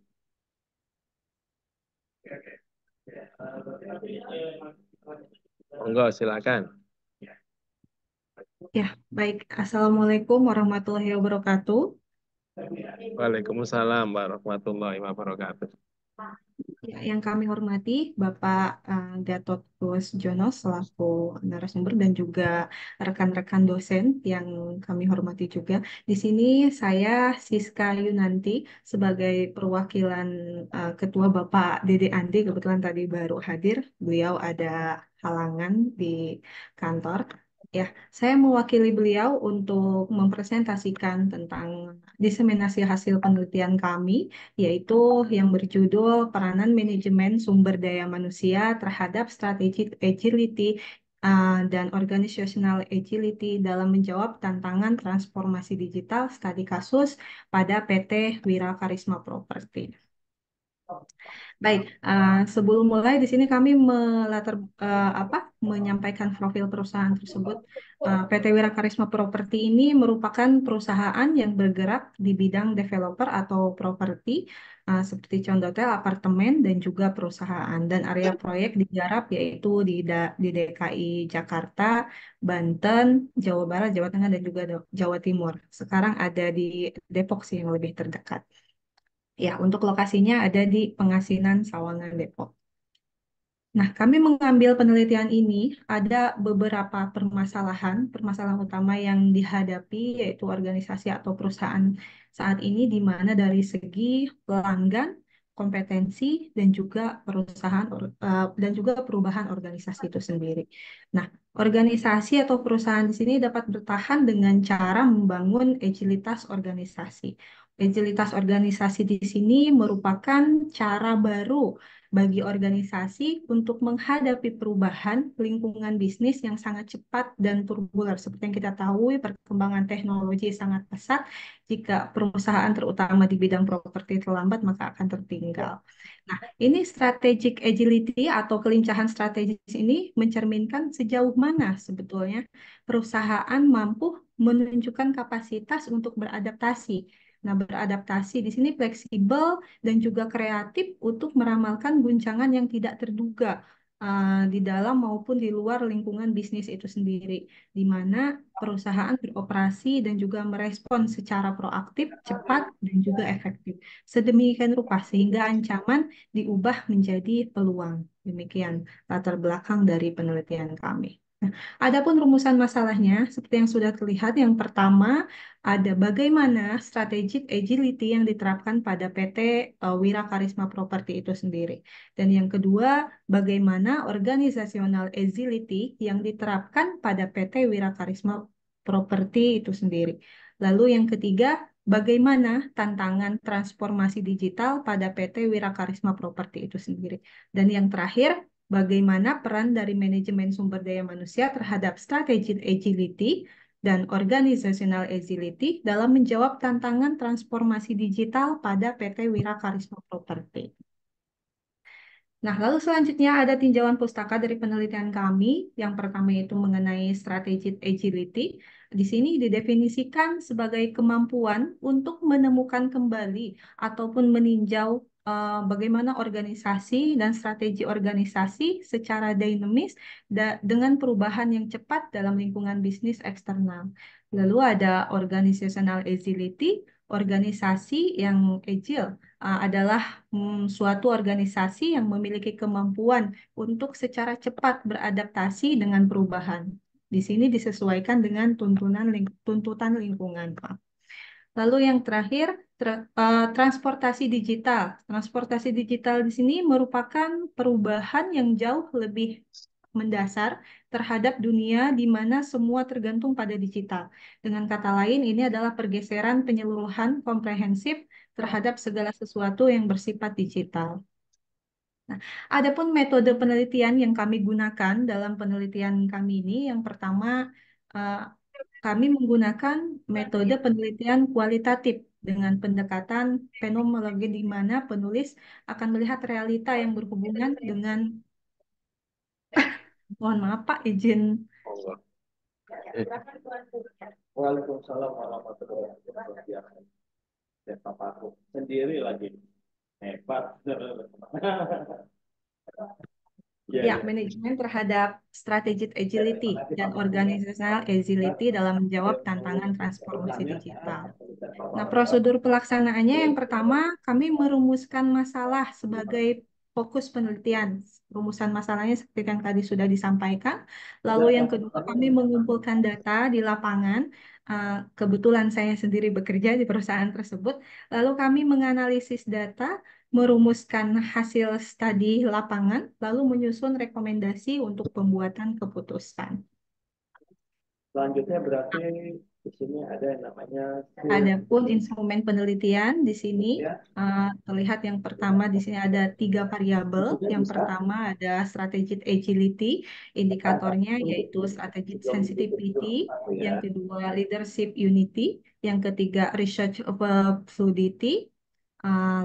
Monggo, silakan. Ya, baik. Assalamualaikum warahmatullahi wabarakatuh. Waalaikumsalam warahmatullahi wabarakatuh. Ya, yang kami hormati Bapak Gatot Jono selaku narasumber dan juga rekan-rekan dosen yang kami hormati juga. Di sini saya Siska Yunanti sebagai perwakilan Ketua Bapak Dede Andi, kebetulan tadi baru hadir. Beliau ada halangan di kantor. Ya, saya mewakili beliau untuk mempresentasikan tentang diseminasi hasil penelitian kami, yaitu yang berjudul Peranan Manajemen Sumber Daya Manusia terhadap Strategic Agility dan Organizational Agility dalam menjawab tantangan transformasi digital studi kasus pada PT Wira Karisma Property. Baik, sebelum mulai di sini kami menyampaikan profil perusahaan tersebut. PT Wira Karisma Property ini merupakan perusahaan yang bergerak di bidang developer atau properti seperti condotel, apartemen dan juga perusahaan. Dan area proyek digarap yaitu di DKI Jakarta, Banten, Jawa Barat, Jawa Tengah dan juga Jawa Timur. Sekarang ada di Depok sih yang lebih terdekat. Ya, untuk lokasinya ada di Pengasinan, Sawangan, Depok. Nah, kami mengambil penelitian ini, ada beberapa permasalahan utama yang dihadapi, yaitu organisasi atau perusahaan saat ini, di mana dari segi pelanggan, kompetensi, dan juga dan juga perubahan organisasi itu sendiri. Nah, organisasi atau perusahaan di sini dapat bertahan dengan cara membangun agilitas organisasi. Agilitas organisasi di sini merupakan cara baru bagi organisasi untuk menghadapi perubahan lingkungan bisnis yang sangat cepat dan turbulen. Seperti yang kita tahu, perkembangan teknologi sangat pesat. Jika perusahaan terutama di bidang properti terlambat, maka akan tertinggal. Nah, ini strategic agility atau kelincahan strategis ini mencerminkan sejauh mana sebetulnya perusahaan mampu menunjukkan kapasitas untuk beradaptasi. Nah, beradaptasi di sini fleksibel dan juga kreatif untuk meramalkan guncangan yang tidak terduga di dalam maupun di luar lingkungan bisnis itu sendiri, di mana perusahaan beroperasi dan juga merespon secara proaktif, cepat, dan juga efektif. Sedemikian rupa sehingga ancaman diubah menjadi peluang. Demikian latar belakang dari penelitian kami. Nah, adapun rumusan masalahnya, seperti yang sudah terlihat, yang pertama ada bagaimana strategic agility yang diterapkan pada PT Wira Karisma Property itu sendiri. Dan yang kedua, bagaimana organizational agility yang diterapkan pada PT Wira Karisma Property itu sendiri. Lalu yang ketiga, bagaimana tantangan transformasi digital pada PT Wirakarisma Property itu sendiri. Dan yang terakhir, bagaimana peran dari manajemen sumber daya manusia terhadap strategic agility dan organizational agility dalam menjawab tantangan transformasi digital pada PT Wirakarisma Property. Nah, lalu selanjutnya ada tinjauan pustaka dari penelitian kami. Yang pertama itu mengenai strategic agility. Di sini didefinisikan sebagai kemampuan untuk menemukan kembali ataupun meninjau bagaimana organisasi dan strategi organisasi secara dinamis dengan perubahan yang cepat dalam lingkungan bisnis eksternal. Lalu ada organizational agility, organisasi yang agile adalah suatu organisasi yang memiliki kemampuan untuk secara cepat beradaptasi dengan perubahan. Di sini disesuaikan dengan tuntutan lingkungan, Pak. Lalu yang terakhir, transportasi digital. Transportasi digital di sini merupakan perubahan yang jauh lebih mendasar terhadap dunia di mana semua tergantung pada digital. Dengan kata lain, ini adalah pergeseran penyeluruhan komprehensif terhadap segala sesuatu yang bersifat digital. Nah, adapun metode penelitian yang kami gunakan dalam penelitian kami ini, yang pertama kami menggunakan metode penelitian kualitatif dengan pendekatan fenomenologi di mana penulis akan melihat realita yang berhubungan dengan mohon maaf Pak, izin. Waalaikumsalam warahmatullahi wabarakatuh. Ya, Bapakku sendiri lagi hebat. Ya, manajemen terhadap strategic agility dan organizational agility dalam menjawab tantangan transformasi digital. Nah, prosedur pelaksanaannya yang pertama, kami merumuskan masalah sebagai fokus penelitian. Rumusan masalahnya seperti yang tadi sudah disampaikan. Lalu yang kedua, kami mengumpulkan data di lapangan. Kebetulan saya sendiri bekerja di perusahaan tersebut. Lalu kami menganalisis data, merumuskan hasil studi lapangan, lalu menyusun rekomendasi untuk pembuatan keputusan. Selanjutnya berarti di sini ada yang namanya Adapun instrumen penelitian di sini terlihat yang pertama di sini ada 3 variabel. Yang pertama ada strategic agility, indikatornya yaitu strategic sensitivity. Yang kedua leadership unity. Yang ketiga research fluidity.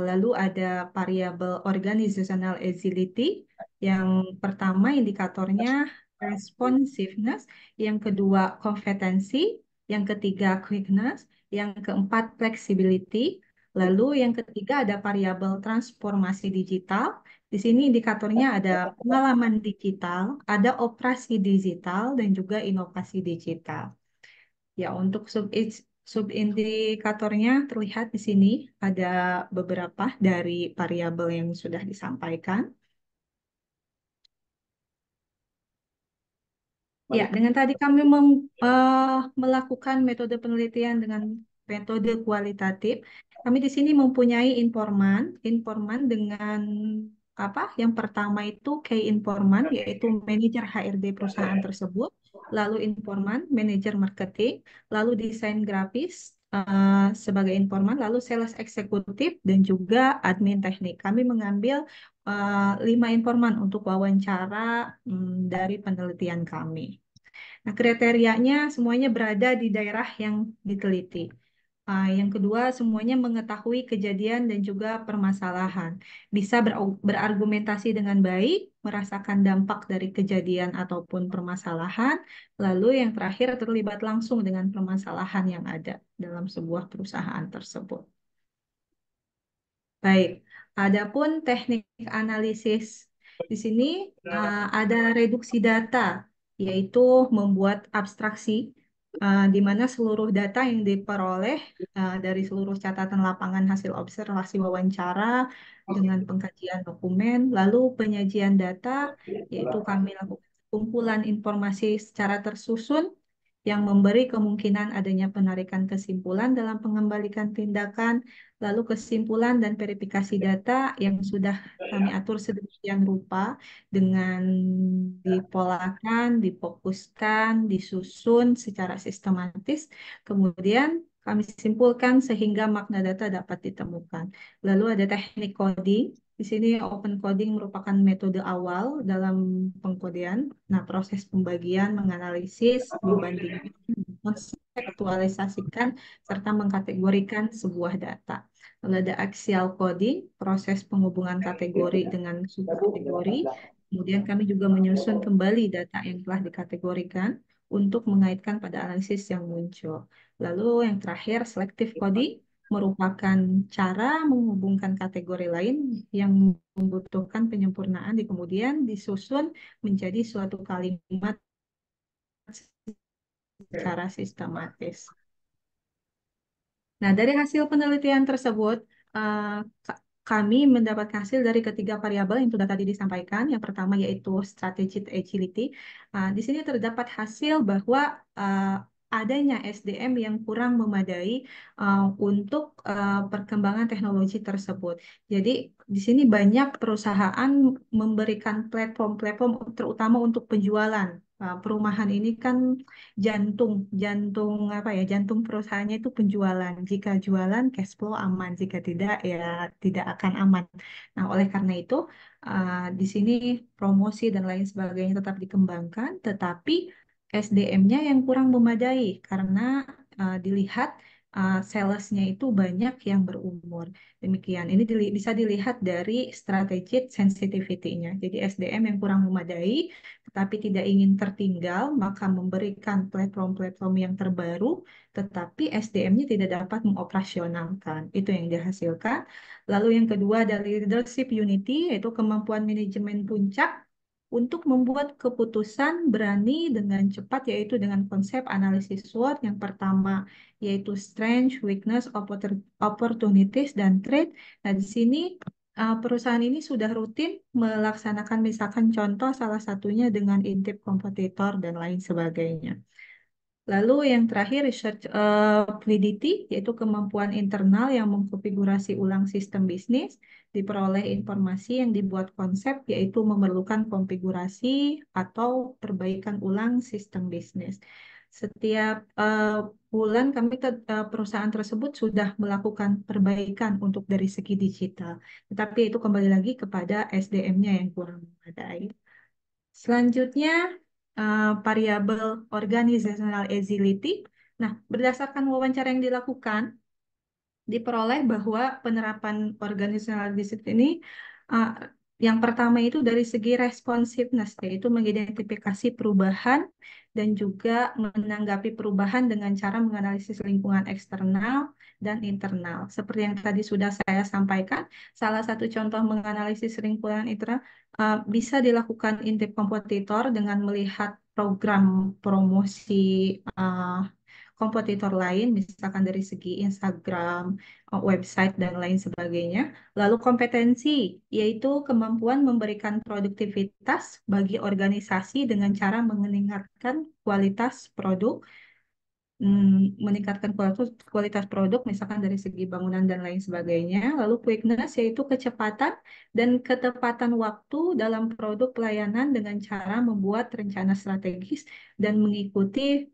Lalu ada variabel organizational agility. Yang pertama indikatornya responsiveness. Yang kedua kompetensi. Yang ketiga quickness. Yang keempat flexibility. Lalu yang ketiga ada variabel transformasi digital. Di sini indikatornya ada pengalaman digital, ada operasi digital, dan juga inovasi digital. Ya, untuk subindikatornya terlihat di sini ada beberapa dari variabel yang sudah disampaikan. Ya, dengan tadi kami melakukan metode penelitian dengan metode kualitatif. Kami di sini mempunyai informan dengan apa? Yang pertama itu key informan, yaitu manajer HRD perusahaan tersebut, lalu informan, manajer marketing, lalu desain grafis sebagai informan, lalu sales eksekutif, dan juga admin teknik. Kami mengambil 5 informan untuk wawancara dari penelitian kami. Nah, kriterianya semuanya berada di daerah yang diteliti. Yang kedua, semuanya mengetahui kejadian dan juga permasalahan. Bisa berargumentasi dengan baik, merasakan dampak dari kejadian ataupun permasalahan. Lalu yang terakhir, terlibat langsung dengan permasalahan yang ada dalam sebuah perusahaan tersebut. Baik, adapun teknik analisis di sini ada reduksi data, yaitu membuat abstraksi di mana seluruh data yang diperoleh dari seluruh catatan lapangan hasil observasi wawancara dengan pengkajian dokumen, lalu penyajian data, yaitu kami lakukan kumpulan informasi secara tersusun yang memberi kemungkinan adanya penarikan kesimpulan dalam pengembalikan tindakan, lalu kesimpulan dan verifikasi data yang sudah kami atur sedemikian rupa dengan dipolakan, difokuskan, disusun secara sistematis, kemudian kami simpulkan sehingga makna data dapat ditemukan. Lalu ada teknik coding. Di sini open coding merupakan metode awal dalam pengkodean. Nah, proses pembagian, menganalisis, membandingkan, mengkonseptualisasikan, serta mengkategorikan sebuah data. Lalu ada axial coding, proses penghubungan kategori dengan subkategori. Kemudian kami juga menyusun kembali data yang telah dikategorikan untuk mengaitkan pada analisis yang muncul. Lalu yang terakhir, selective coding merupakan cara menghubungkan kategori lain yang membutuhkan penyempurnaan di kemudian disusun menjadi suatu kalimat secara sistematis. Nah, dari hasil penelitian tersebut, eh, kami mendapatkan hasil dari ketiga variabel yang sudah tadi disampaikan. Yang pertama yaitu strategic agility. Di sini terdapat hasil bahwa adanya SDM yang kurang memadai untuk perkembangan teknologi tersebut. Jadi, di sini banyak perusahaan memberikan platform-platform terutama untuk penjualan. Perumahan ini kan jantung jantung apa ya jantung perusahaannya itu penjualan. Jika jualan cash flow aman, jika tidak ya tidak akan aman. Nah, oleh karena itu di sini promosi dan lain sebagainya tetap dikembangkan, tetapi SDM-nya yang kurang memadai karena dilihat salesnya itu banyak yang berumur. Demikian, ini bisa dilihat dari strategic sensitivity-nya. Jadi SDM yang kurang memadai tetapi tidak ingin tertinggal, maka memberikan platform-platform yang terbaru, tetapi SDM-nya tidak dapat mengoperasionalkan. Itu yang dihasilkan. Lalu yang kedua dari leadership unity, yaitu kemampuan manajemen puncak untuk membuat keputusan berani dengan cepat, yaitu dengan konsep analisis SWOT. Yang pertama yaitu strength, weakness, opportunities, dan threat. Nah, di sini perusahaan ini sudah rutin melaksanakan misalkan contoh salah satunya dengan intip kompetitor dan lain sebagainya. Lalu yang terakhir research fluidity, yaitu kemampuan internal yang mengkonfigurasi ulang sistem bisnis, diperoleh informasi yang dibuat konsep, yaitu memerlukan konfigurasi atau perbaikan ulang sistem bisnis. Setiap bulan kami perusahaan tersebut sudah melakukan perbaikan untuk dari segi digital. Tetapi itu kembali lagi kepada SDM-nya yang kurang memadai. Selanjutnya, variabel organizational agility. Nah, berdasarkan wawancara yang dilakukan, diperoleh bahwa penerapan organizational agility ini uh, yang pertama itu dari segi responsiveness, yaitu mengidentifikasi perubahan dan juga menanggapi perubahan dengan cara menganalisis lingkungan eksternal dan internal. Seperti yang tadi sudah saya sampaikan, salah satu contoh menganalisis lingkungan internal bisa dilakukan intip kompetitor dengan melihat program promosi kompetitor lain, misalkan dari segi Instagram, website, dan lain sebagainya. Lalu kompetensi, yaitu kemampuan memberikan produktivitas bagi organisasi dengan cara meningkatkan kualitas produk, meningkatkan kualitas produk, misalkan dari segi bangunan dan lain sebagainya. Lalu quickness, yaitu kecepatan dan ketepatan waktu dalam produk pelayanan dengan cara membuat rencana strategis dan mengikuti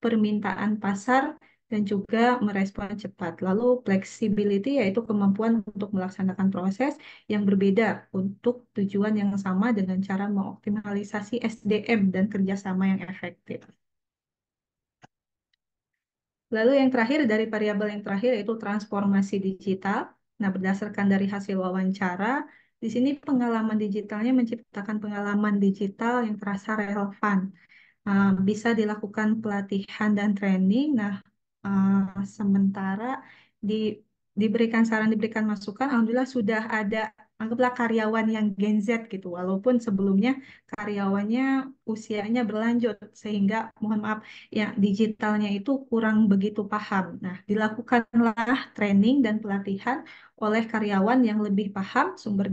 permintaan pasar dan juga merespon cepat. Lalu flexibility, yaitu kemampuan untuk melaksanakan proses yang berbeda untuk tujuan yang sama dengan cara mengoptimalisasi SDM dan kerjasama yang efektif. Lalu yang terakhir dari variabel yang terakhir yaitu transformasi digital. Nah, berdasarkan dari hasil wawancara, di sini pengalaman digitalnya menciptakan pengalaman digital yang terasa relevan. Bisa dilakukan pelatihan dan training. Nah, sementara di, diberikan saran, diberikan masukan, alhamdulillah sudah ada, anggaplah karyawan yang Gen Z gitu, walaupun sebelumnya karyawannya usianya berlanjut, sehingga mohon maaf, ya digitalnya itu kurang begitu paham. Nah, dilakukanlah training dan pelatihan oleh karyawan yang lebih paham sumber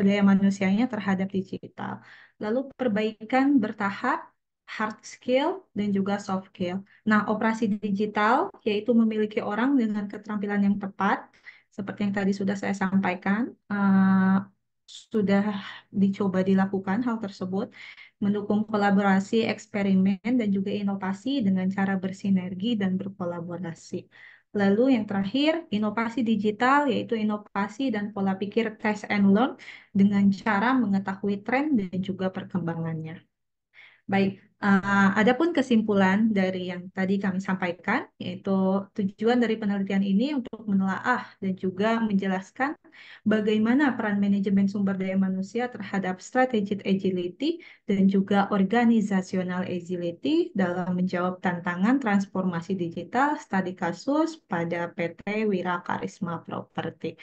daya manusianya terhadap digital. Lalu perbaikan bertahap, hard skill, dan juga soft skill. Nah, operasi digital yaitu memiliki orang dengan keterampilan yang tepat, seperti yang tadi sudah saya sampaikan, sudah dicoba dilakukan hal tersebut, mendukung kolaborasi, eksperimen, dan juga inovasi dengan cara bersinergi dan berkolaborasi. Lalu yang terakhir, inovasi digital, yaitu inovasi dan pola pikir test and learn dengan cara mengetahui tren dan juga perkembangannya. Baik, adapun kesimpulan dari yang tadi kami sampaikan, yaitu tujuan dari penelitian ini untuk menelaah dan juga menjelaskan bagaimana peran manajemen sumber daya manusia terhadap strategic agility dan juga organizational agility dalam menjawab tantangan transformasi digital studi kasus pada PT Wira Karisma Property.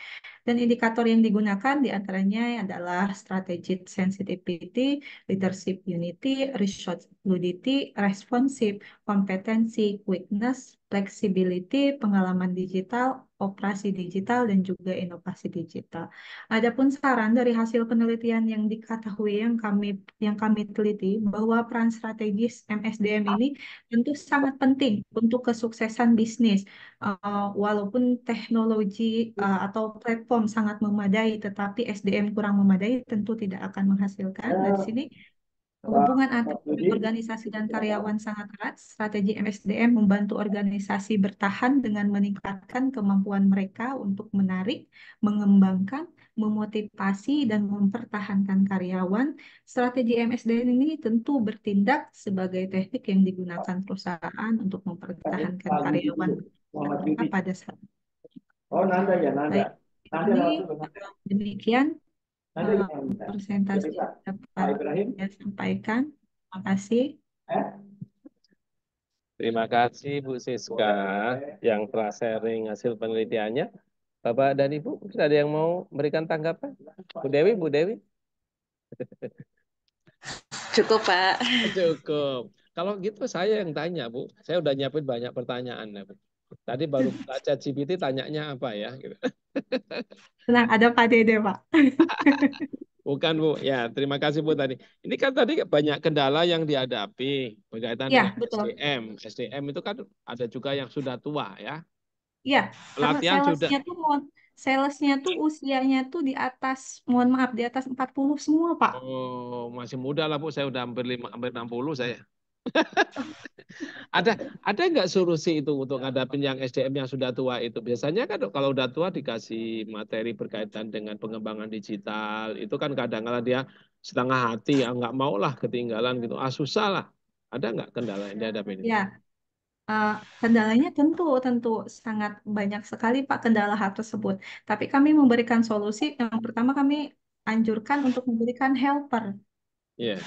Dan indikator yang digunakan diantaranya adalah strategic sensitivity, leadership unity, resource fluidity, responsive, kompetensi, quickness, flexibility, pengalaman digital, operasi digital, dan juga inovasi digital. Adapun saran dari hasil penelitian yang diketahui yang kami teliti bahwa peran strategis MSDM ini tentu sangat penting untuk kesuksesan bisnis. Walaupun teknologi atau platform sangat memadai, tetapi SDM kurang memadai tentu tidak akan menghasilkan. Nah, di sini hubungan antara organisasi dan karyawan sangat erat. Strategi MSDM membantu organisasi bertahan dengan meningkatkan kemampuan mereka untuk menarik, mengembangkan, memotivasi, dan mempertahankan karyawan. Strategi MSDM ini tentu bertindak sebagai teknik yang digunakan perusahaan untuk mempertahankan karyawan mereka pada saat. Oh, Nanda ya, Baik, Nanda. ini demikian Nanda gimana? presentasi Pak dapat Ibrahim? saya sampaikan. Terima kasih. Terima kasih Bu Siska yang telah sharing hasil penelitiannya. Bapak dan Ibu, mungkin ada yang mau memberikan tanggapan? Bu Dewi, Bu Dewi? Cukup, Pak. Cukup. Kalau gitu saya yang tanya, Bu. Saya udah nyiapin banyak pertanyaan, Bu. Tadi baru baca GPT tanyanya apa ya? Gitu. Tenang, ada Pak Dede, Pak. Bukan, Bu. Ya, terima kasih, Bu, tadi. Ini kan tadi banyak kendala yang dihadapi berkaitan Ya, dengan betul. SDM. SDM itu kan ada juga yang sudah tua, ya. Iya, karena Pelatihan sudah. salesnya tuh usianya tuh di atas, mohon maaf, di atas 40 semua, Pak. Oh, masih muda lah, Bu. Saya udah hampir 60 saya. Ada nggak solusi itu untuk ngadapin yang SDM yang sudah tua itu? Biasanya kan kalau udah tua dikasih materi berkaitan dengan pengembangan digital, itu kan kadang-kadang dia setengah hati, ya nggak mau lah ketinggalan gitu. Susah lah. Ada nggak kendala yang dihadapi ini? Ya, kendalanya tentu sangat banyak sekali, Pak, kendala hal tersebut. Tapi kami memberikan solusi. Yang pertama kami anjurkan untuk memberikan helper. Iya.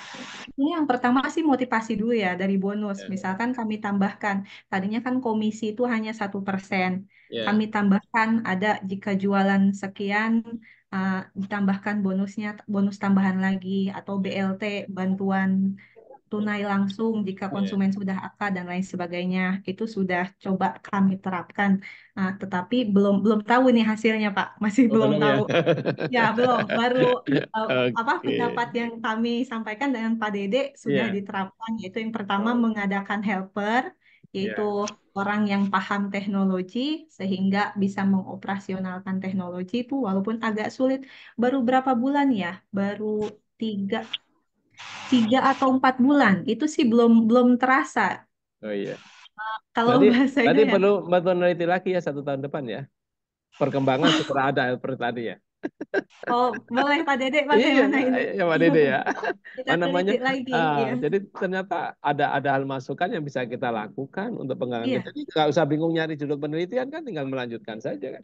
Ini yang pertama sih motivasi dulu ya dari bonus. Ya. Misalkan kami tambahkan, tadinya kan komisi itu hanya 1%. Ya. Kami tambahkan ada jika jualan sekian, ditambahkan bonus tambahan lagi, atau BLT, bantuan tunai langsung jika konsumen sudah AK dan lain sebagainya. Itu sudah coba kami terapkan. Tetapi belum tahu nih hasilnya, Pak. Masih Oh, belum belum ya? tahu. Ya, belum. Baru Oke. pendapat yang kami sampaikan dengan Pak Dede sudah Iya. diterapkan, yaitu yang pertama mengadakan helper, yaitu Iya. orang yang paham teknologi sehingga bisa mengoperasionalkan teknologi itu walaupun agak sulit. Baru berapa bulan ya? Baru 3 atau 4 bulan. Itu sih belum terasa. Oh iya. Kalau Tadi bahasanya ya. perlu meneliti lagi ya 1 tahun depan ya. Perkembangan setelah ada helper tadi ya. Oh, boleh Pak Dede Iya, bagaimana ini? ya Pak Dede ya. Kita Namanya, teliti lagi ya. jadi ternyata ada hal masukan yang bisa kita lakukan untuk pengembangan Iya. kita. Jadi nggak usah bingung nyari judul penelitian kan, tinggal melanjutkan saja kan.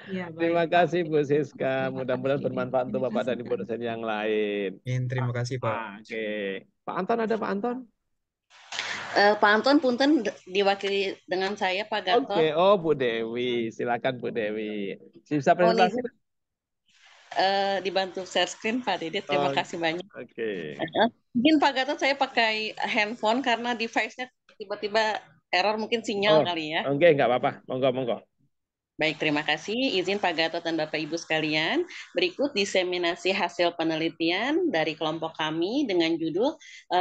Iya, Terima baik, Pak. kasih Bu Siska. Terima Mudah-mudahan kasih. bermanfaat untuk Terima Bapak kasih, dan Ibu Kak. dosen yang lain. Terima kasih, Pak. Oke. Pak Anton ada Pak Anton? Pak Anton, punten diwakili dengan saya, Pak Gatot. Oke. Oh, Bu Dewi. Silakan Bu Dewi. Bisa Mohon presentasi? izin dibantu share screen, Pak Dede. Terima kasih banyak. Oke. Mungkin Pak Gatot saya pakai handphone karena device-nya tiba-tiba error, mungkin sinyal kali ya. Oke, nggak apa-apa. Monggo. Baik, terima kasih. Izin Pak Gatot dan Bapak Ibu sekalian. Berikut diseminasi hasil penelitian dari kelompok kami dengan judul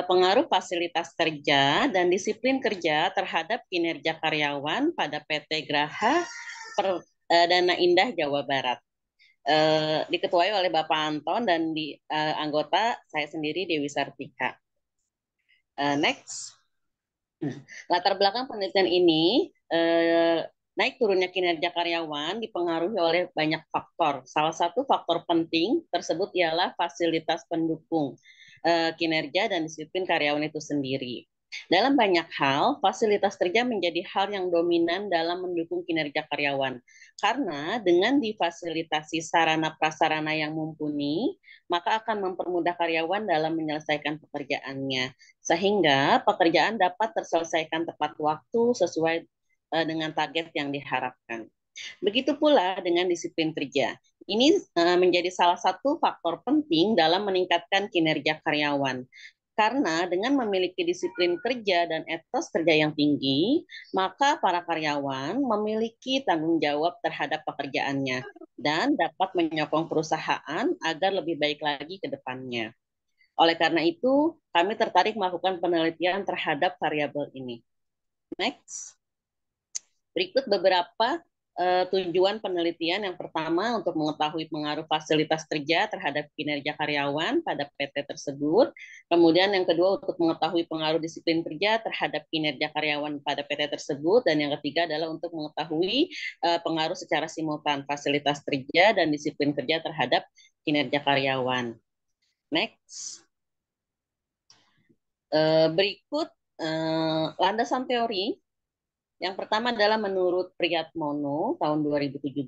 Pengaruh Fasilitas Kerja dan Disiplin Kerja terhadap Kinerja Karyawan pada PT Graha Perdana Indah Jawa Barat. diketuai oleh Bapak Anton dan anggota saya sendiri Dewi Sartika. Next. Latar belakang penelitian ini, naik turunnya kinerja karyawan dipengaruhi oleh banyak faktor. Salah satu faktor penting tersebut ialah fasilitas pendukung kinerja dan disiplin karyawan itu sendiri. Dalam banyak hal, fasilitas kerja menjadi hal yang dominan dalam mendukung kinerja karyawan. Karena dengan difasilitasi sarana prasarana yang mumpuni, maka akan mempermudah karyawan dalam menyelesaikan pekerjaannya. Sehingga pekerjaan dapat terselesaikan tepat waktu sesuai dengan target yang diharapkan. Begitu pula dengan disiplin kerja. Ini menjadi salah satu faktor penting dalam meningkatkan kinerja karyawan. Karena dengan memiliki disiplin kerja dan etos kerja yang tinggi, maka para karyawan memiliki tanggung jawab terhadap pekerjaannya dan dapat menyokong perusahaan agar lebih baik lagi ke depannya. Oleh karena itu, kami tertarik melakukan penelitian terhadap variabel ini. Next. Berikut beberapa tujuan penelitian. Yang pertama, untuk mengetahui pengaruh fasilitas kerja terhadap kinerja karyawan pada PT tersebut. Kemudian yang kedua, untuk mengetahui pengaruh disiplin kerja terhadap kinerja karyawan pada PT tersebut. Dan yang ketiga adalah untuk mengetahui pengaruh secara simultan fasilitas kerja dan disiplin kerja terhadap kinerja karyawan. Next. Berikut landasan teori. Yang pertama adalah menurut Priyatmono tahun 2017,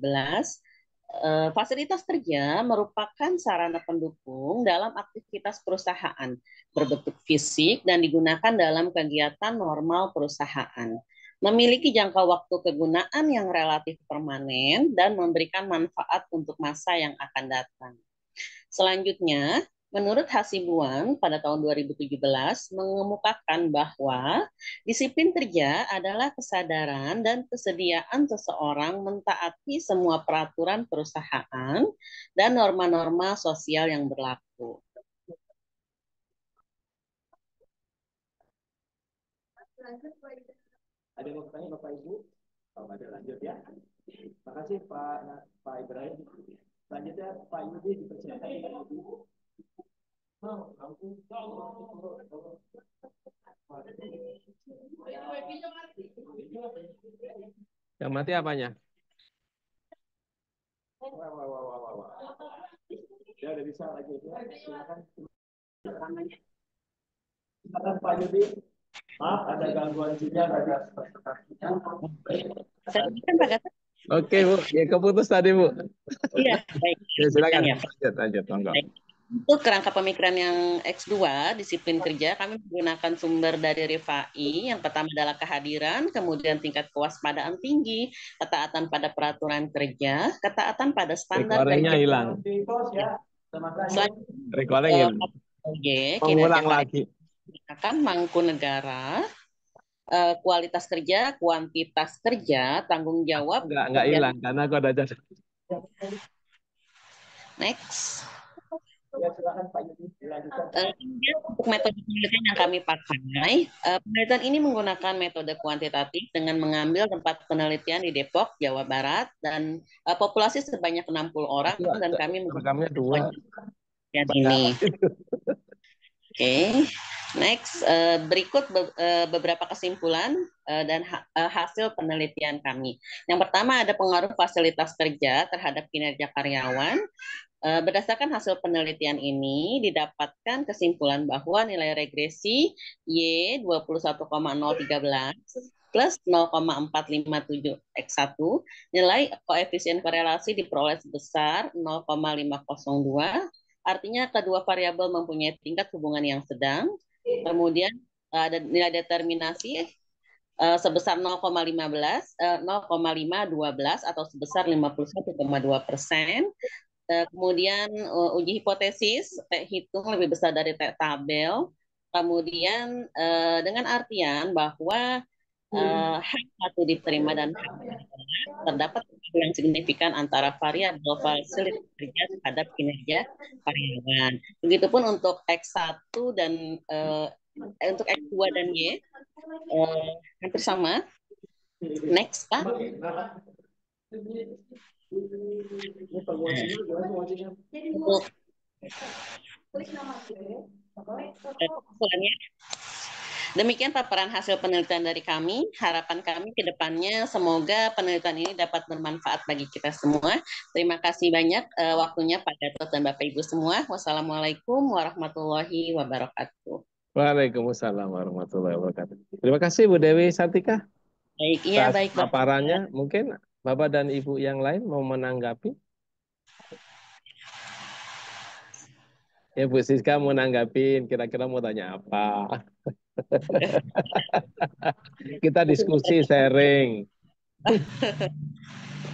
fasilitas kerja merupakan sarana pendukung dalam aktivitas perusahaan berbentuk fisik dan digunakan dalam kegiatan normal perusahaan. Memiliki jangka waktu kegunaan yang relatif permanen dan memberikan manfaat untuk masa yang akan datang. Selanjutnya, menurut Hasibuan pada tahun 2017 mengemukakan bahwa disiplin kerja adalah kesadaran dan kesediaan seseorang mentaati semua peraturan perusahaan dan norma-norma sosial yang berlaku. Ada yang mau bertanya Bapak Ibu? Oh, ada, lanjut ya. Terima kasih Pak Ibrahim. Selanjutnya Pak Yudi dipersilakan. Yang mati apanya? Wah. Ya udah bisa lagi ya. Silakan. Silakan Pak Yudi. Maaf ada gangguan sinyal ada. Oke Bu, ya keputus tadi Bu. Iya, baik. Ya, silakan. Ya. Lanjut. Baik. Untuk kerangka pemikiran yang X2, disiplin kerja, kami menggunakan sumber dari Rifai. Yang pertama adalah kehadiran, kemudian tingkat kewaspadaan tinggi, ketaatan pada peraturan kerja, ketaatan pada standar Rekornya kerja. hilang. Selanjutnya, mengulang lagi. Akan Mangkunegara, kualitas kerja, kuantitas kerja, tanggung jawab. Enggak hilang, karena aku ada jasa. Next. Ya, silakan Pak Yudi. Untuk metode penelitian yang kami pakai, penelitian ini menggunakan metode kuantitatif dengan mengambil tempat penelitian di Depok, Jawa Barat, dan populasi sebanyak 60 orang, dan kami menggunakan dua yang ini. Oke. Next, berikut beberapa kesimpulan dan hasil penelitian kami. Yang pertama ada pengaruh fasilitas kerja terhadap kinerja karyawan. Berdasarkan hasil penelitian ini didapatkan kesimpulan bahwa nilai regresi Y 21,013 plus 0,457 X1, nilai koefisien korelasi diperoleh sebesar 0,502. Artinya kedua variabel mempunyai tingkat hubungan yang sedang. Kemudian ada nilai determinasi sebesar 0,512 atau sebesar 51,2%. Kemudian uji hipotesis T hitung lebih besar dari T tabel. Kemudian dengan artian bahwa H1 diterima dan H2 terdapat yang signifikan antara variabel fasilitas kerja terhadap kinerja karyawan. Begitupun untuk X1 dan untuk X2 dan Y hampir sama. Next, Pak. Ini valuasinya gimana valuasinya? Untuk kesimpulannya, demikian paparan hasil penelitian dari kami. Harapan kami ke depannya semoga penelitian ini dapat bermanfaat bagi kita semua. Terima kasih banyak waktunya Pak Gatot dan Bapak Ibu semua. Wassalamualaikum warahmatullahi wabarakatuh. Waalaikumsalam warahmatullahi wabarakatuh. Terima kasih Bu Dewi Sartika Baik, iya atas baik Bapak. paparannya. Mungkin Bapak dan Ibu yang lain mau menanggapi? Ya Bu Siska mau nanggapin, kira-kira mau tanya apa? Kita diskusi, sharing.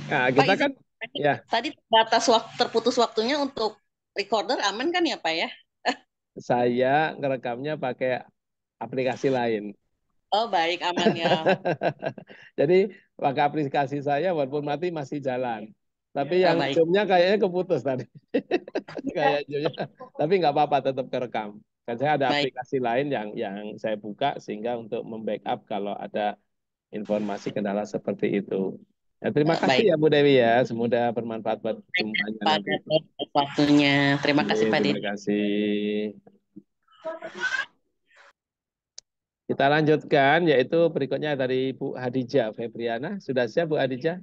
Nah, Pak kita izin, kan, ya tadi batas waktu terputus waktunya untuk recorder aman kan ya Pak ya? saya ngerekamnya pakai aplikasi lain. Oh baik, aman ya. Jadi pakai aplikasi saya walaupun mati masih jalan. Tapi Oh, yang baik. zoom-nya kayaknya keputus tadi. Kayak zoom-nya. Tapi nggak apa-apa, tetap kerekam. Kan saya ada Baik. aplikasi lain yang saya buka sehingga untuk membackup kalau ada informasi kendala seperti itu. Ya, terima kasih Baik. ya Bu Dewi ya. Semoga bermanfaat buat semuanya Pak nanti. Gatot atas waktunya. Terima kasih Pak Terima Didi. kasih. Kita lanjutkan, yaitu berikutnya dari Bu Hadijah Febriana. Sudah siap Bu Hadijah?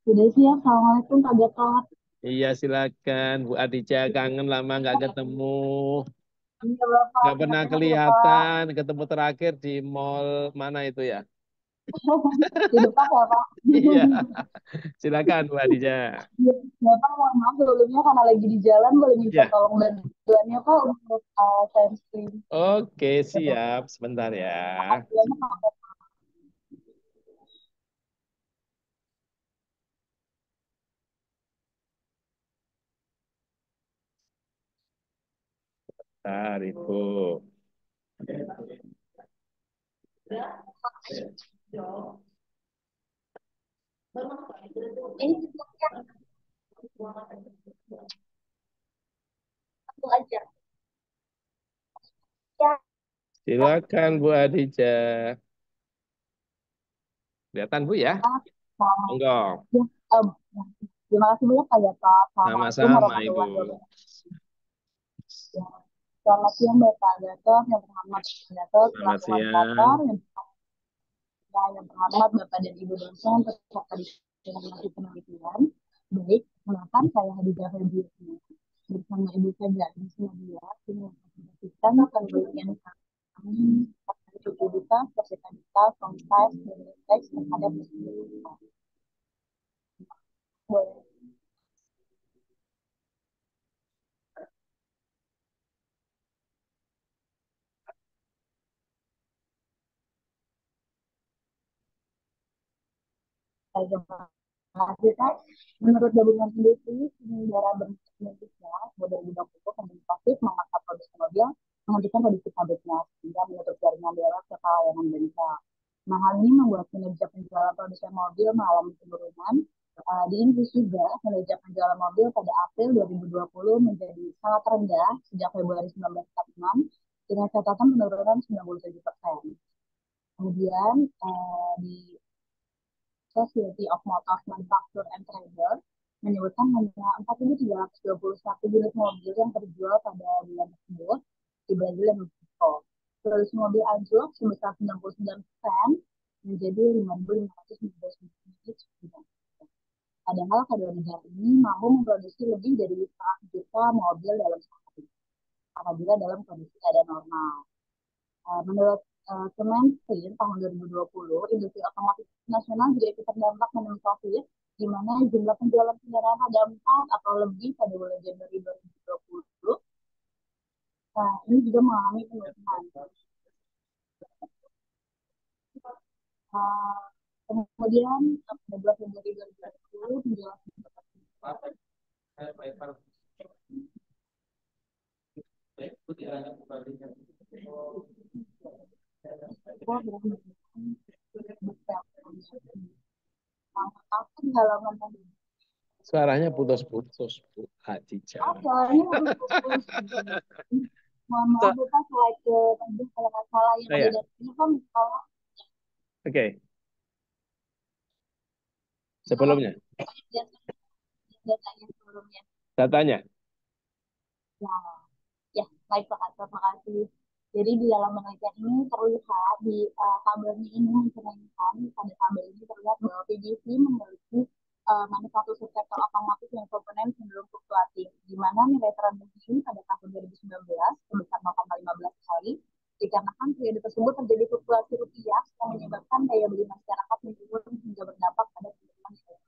Sudah siap. Assalamualaikum Pak Gatot. Iya silakan Bu Hadijah, kangen lama nggak ketemu. Iya Bapak. Nggak pernah kelihatan, ketemu terakhir di mall mana itu ya? Di depan ya Pak. Iya, silakan Bu Hadijah. Bapak mohon maaf sebelumnya karena lagi di jalan boleh minta Ya, tolong bantuannya Pak untuk share screen. oke siap, sebentar ya. Bantuannya Pak. Bentar Ibu. Ini satu aja. Ya, Silakan Bu Hadijah. Kelihatan Bu ya? Monggo. terima kasih banyak Pak Gatot. Assalamualaikum Sama-sama warahmatullahi Ibu. wabarakatuh. Ya. Selamat siang Bapak Gatot, yang terhormat Pak Gatot, Selamat selaku moderator, siang. yang terhormat Bapak dan Ibu dosen peserta diskusi penelitian. Baik, kenalkan saya Hadijah Febriana bersama Ibu Saja di Semedia yang mempresentasikan penelitian kami terkait utilitas, kapasitas, kontak, dan teks terhadap media. Boleh. Menurut gabungan industri penyelenggara Indonesia, model 2020 komunikatif mengangkat produksi mobil, menghentikan produksi pabriknya, sehingga menutup jaringan dialog serta layanan bengkel. Nah, hal ini membuat kinerja penjualan produsen mobil mengalami penurunan. Di Inggris juga, kinerja penjualan mobil pada April 2020 menjadi sangat rendah sejak Februari 1946 dengan catatan penurunan 97%. Kemudian di Society of Motor Manufacture and Trader menyebutkan hanya 4.321 unit mobil yang terjual pada bulan tersebut di Brazil dan Meksiko. Produksi mobil anjlok sebesar 99% menjadi 5.519 unit. Padahal kedua negara ini mampu memproduksi lebih dari 1 juta mobil dalam sehari apabila dalam kondisi keadaan normal. Menurut Kementerian tahun 2020, industri otomotif nasional juga ikut terdampak pandemi COVID, di mana jumlah penjualan kendaraan ada 4 atau lebih pada bulan Januari 2020. Nah, ini juga mengalami penurunan. Kemudian pada bulan Februari 2020, penjualan Suaranya putus-putus Bu Hadijah. Suaranya putus-putus. Mohon maaf Bapak, slide ke tadi kalau nggak salah yang ada dari ini kan salah. Oke. sebelumnya? Datanya sebelumnya. Datanya? Ya, ya, baik Pak, terima kasih. Jadi di dalam penelitian ini terlihat di tabelnya ini mencerminkan pada tabel ini terlihat bahwa PBC memiliki manufaktur sektor otomotif yang komponen cenderung fluktuatif, di mana nilai terendah ini pada tahun 2019 sebesar 0,15 kali, dikarenakan periode tersebut terjadi fluktuasi rupiah yang menyebabkan daya beli masyarakat menurun hingga berdampak pada penurunan nilai.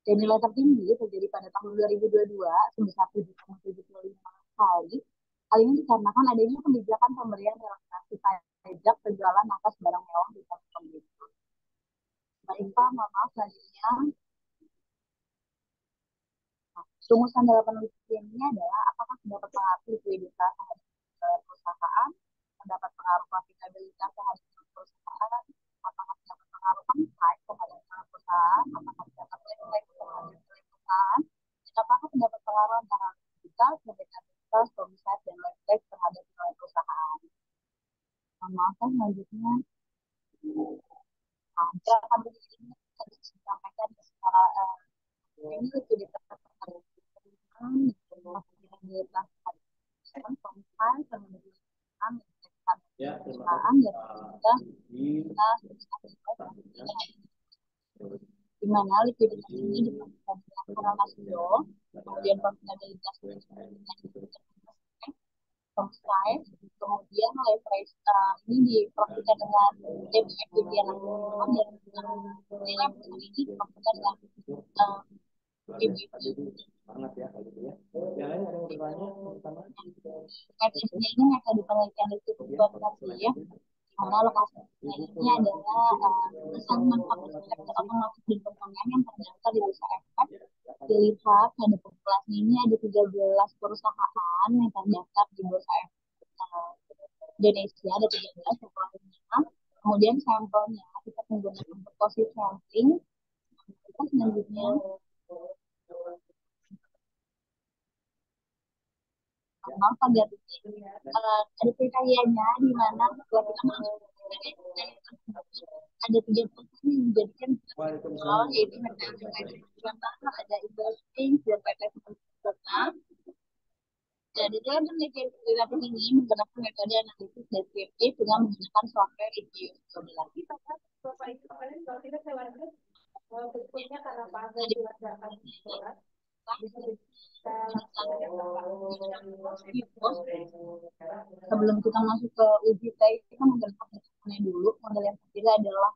Dan nilai tertinggi terjadi pada tahun 2022 sebesar 7,75 kali. Hal ini dikarenakan adanya kebijakan pemberian relaksasi pajak penjualan atas barang mewah di tahun itu. Baik Pak, mohon maaf selanjutnya. Rumusan dalam penelitian ini adalah apakah terdapat pengaruh likuiditas terhadap perusahaan, terdapat pengaruh profitabilitas terhadap perusahaan, apakah terdapat pengaruh angka terhadap perusahaan, apakah terdapat nilai terhadap perusahaan, dan apakah terdapat pengaruh antara likuiditas, profitabilitas, omset, dan lifetime terhadap nilai perusahaan. Mohon maaf selanjutnya. Nah, dalam penelitian ini bisa disampaikan secara ini likuiditas di mana likuiditas ini dipakai dengan korelasi kemudian profitabilitas kemudian leverage ini diprofitkan dengan DBF dan nilai perusahaan ini diprofitkan dengan metodenya ini metode penelitian risiko kuantitatif ya, karena lokasinya ini adalah perusahaan manufaktur sektor otomotif dan komponen yang terdaftar di bursa efek. Dilihat pada populasi ini ada 13 perusahaan yang terdaftar di bursa efek Indonesia, ada 13 populasinya. Kemudian sampelnya kita menggunakan composite sampling. Kita selanjutnya ada kriterianya di mana setelah kita masuk ada 3 persen yang menjadikan yaitu metode contoh ada investing dan PT serta. Jadi dalam penelitian kuantitatif ini menggunakan metode analisis deskriptif dengan menggunakan software review. Sebelum kita masuk ke uji tes, kita menggunakan model dulu. Model yang ketiga adalah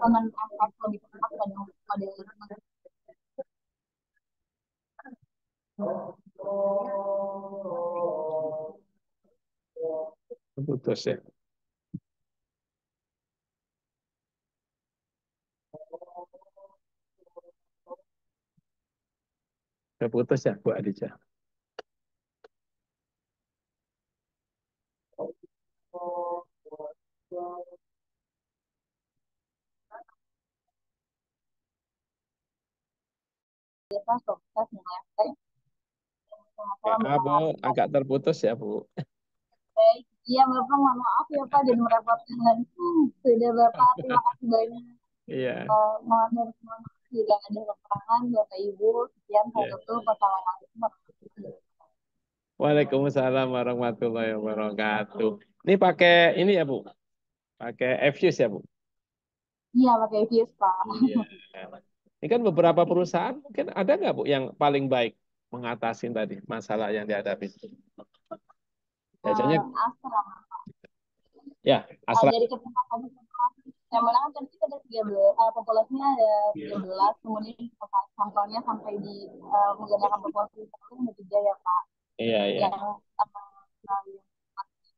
common effect lebih tepat pada model Putus ya. Putus ya Bu Adija. Ya, Bu, agak terputus ya Bu. Iya Bapak, mohon maaf ya Pak jadi merepotkan. Sudah Bapak, terima kasih banyak. Iya. Mohon maaf jika ada kekurangan Bapak Ibu. Sekian saya tutup. Wassalamualaikum warahmatullahi wabarakatuh. Waalaikumsalam warahmatullahi wabarakatuh. Ini pakai ini ya Bu? Pakai Fuse ya Bu? Iya pakai Fuse Pak. Iya. Ini kan beberapa perusahaan mungkin ada nggak Bu yang paling baik mengatasi tadi masalah yang dihadapi? Biasanya Astra. Ya, Astra. Dari kesempatan yang mana kan tadi ada 13, populasinya ada 13, kemudian sampelnya sampai di menggunakan populasi itu ada 3 ya Pak. Iya, iya. Yang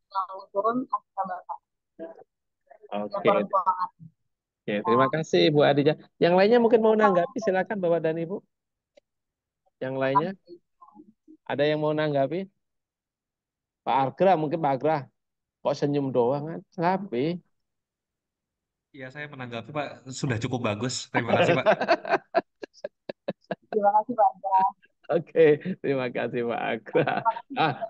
lalu turun Astra Bapak. Oke. Oke, terima kasih Bu Adija. Yang lainnya mungkin mau nanggapi, silakan Bapak dan Ibu. Yang lainnya? Ada yang mau nanggapi? Pak Agra, mungkin Pak Agra. Kok senyum doang kan? Ngapain? Ya, saya menanggapi Pak, sudah cukup bagus. Terima kasih Pak. Terima kasih Pak Agra. Oke, terima kasih Pak Agra.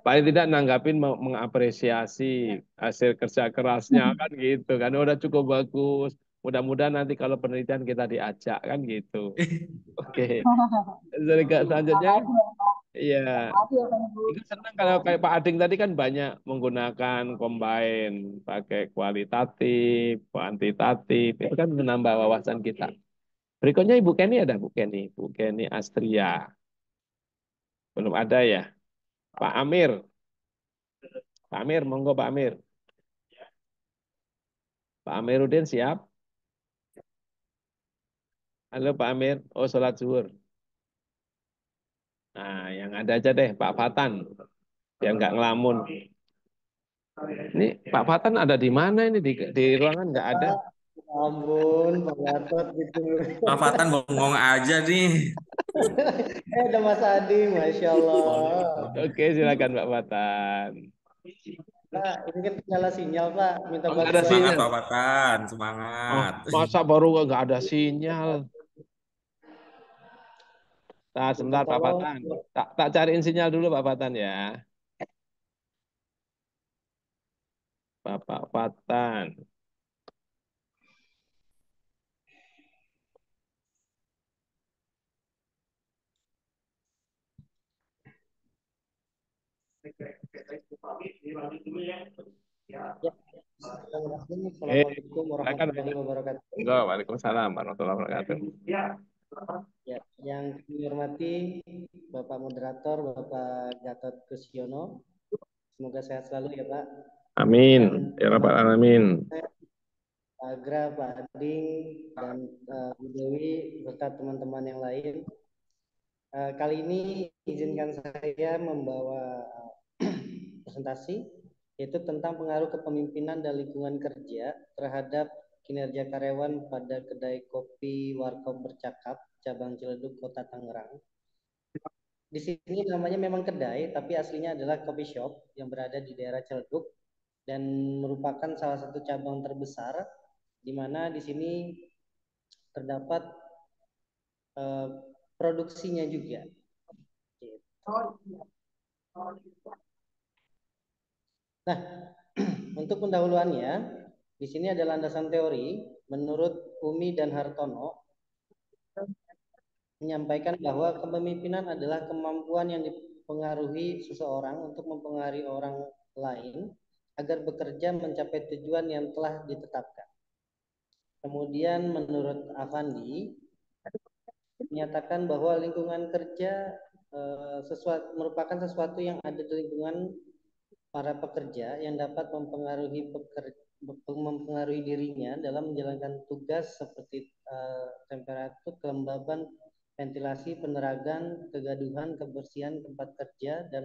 Paling tidak nanggapin mengapresiasi hasil kerja kerasnya kan gitu kan. Udah cukup bagus. Mudah-mudahan nanti kalau penelitian kita diajak kan gitu. Oke. Selanjutnya, Makasih ya, Pak. iya. Makasih ya, Pak Ibu. Itu senang kalau kayak Pak Ading tadi kan banyak menggunakan combine, pakai kualitatif, kuantitatif. Itu kan menambah wawasan kita. Berikutnya Ibu Kenny ada Bu Kenny. Bu Kenny Astria. Belum ada ya. Pak Amir. Pak Amir, monggo Pak Amir. Pak Amiruddin siap? Halo Pak Amir. Oh, sholat zuhur. Nah, yang ada aja deh Pak Fatan. Biar nggak ngelamun. Ini Pak Fatan ada di mana ini? Di ruangan nggak ada. Ampun, Pak Gatot gitu. Pak Fatan bengong aja nih. Ada Mas Adi, Masya Allah. Oke, silakan Pak Fatan. Pak, ini kan kendala sinyal, Pak. Minta Oh, nggak ada bantuan. Semangat sinyal. Pak Fatan, Oh, semangat. masa baru nggak ada sinyal? Nah, Minta sebentar Pak tolong. Fatan. Tak cariin sinyal dulu Pak Fatan ya. Bapak Fatan. Ya. Assalamualaikum Silakan. warahmatullahi wabarakatuh. Enggak, Waalaikumsalam warahmatullahi wabarakatuh. Ya, yang kami hormati Bapak Moderator, Bapak Gatot Kusyono. Semoga sehat selalu ya, Pak. Amin. Ya Rabbal Alamin. Pak Agra, Pak Ading, dan Bu Dewi, serta teman-teman yang lain. Kali ini izinkan saya membawa presentasi, yaitu tentang pengaruh kepemimpinan dan lingkungan kerja terhadap kinerja karyawan pada kedai kopi Warkop Bercakap, cabang Ciledug, Kota Tangerang. Di sini namanya memang kedai, tapi aslinya adalah coffee shop yang berada di daerah Ciledug dan merupakan salah satu cabang terbesar, di mana di sini terdapat produksinya juga. Nah, untuk pendahuluannya, di sini ada landasan teori. Menurut Umi dan Hartono, menyampaikan bahwa kepemimpinan adalah kemampuan yang dipengaruhi seseorang untuk mempengaruhi orang lain agar bekerja mencapai tujuan yang telah ditetapkan. Kemudian menurut Avandi, menyatakan bahwa lingkungan kerja merupakan sesuatu yang ada di lingkungan para pekerja yang dapat mempengaruhi dirinya dalam menjalankan tugas seperti temperatur, kelembaban, ventilasi, peneragan, kegaduhan, kebersihan tempat kerja, dan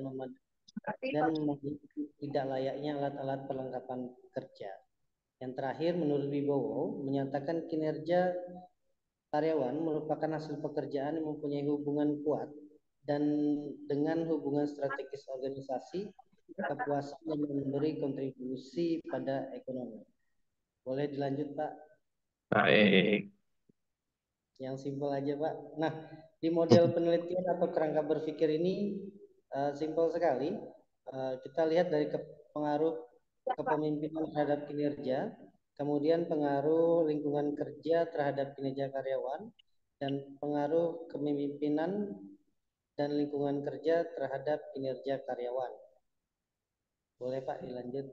tidak layaknya alat-alat perlengkapan kerja. Yang terakhir, menurut Wibowo, menyatakan kinerja karyawan merupakan hasil pekerjaan yang mempunyai hubungan kuat dan dengan hubungan strategis organisasi, kepuasan dan memberi kontribusi pada ekonomi. Boleh dilanjut, Pak? Baik. Yang simpel aja, Pak. Nah, di model penelitian atau kerangka berpikir ini simpel sekali. Kita lihat dari pengaruh kepemimpinan terhadap kinerja, kemudian pengaruh lingkungan kerja terhadap kinerja karyawan, dan pengaruh kepemimpinan dan lingkungan kerja terhadap kinerja karyawan. Boleh Pak dilanjut.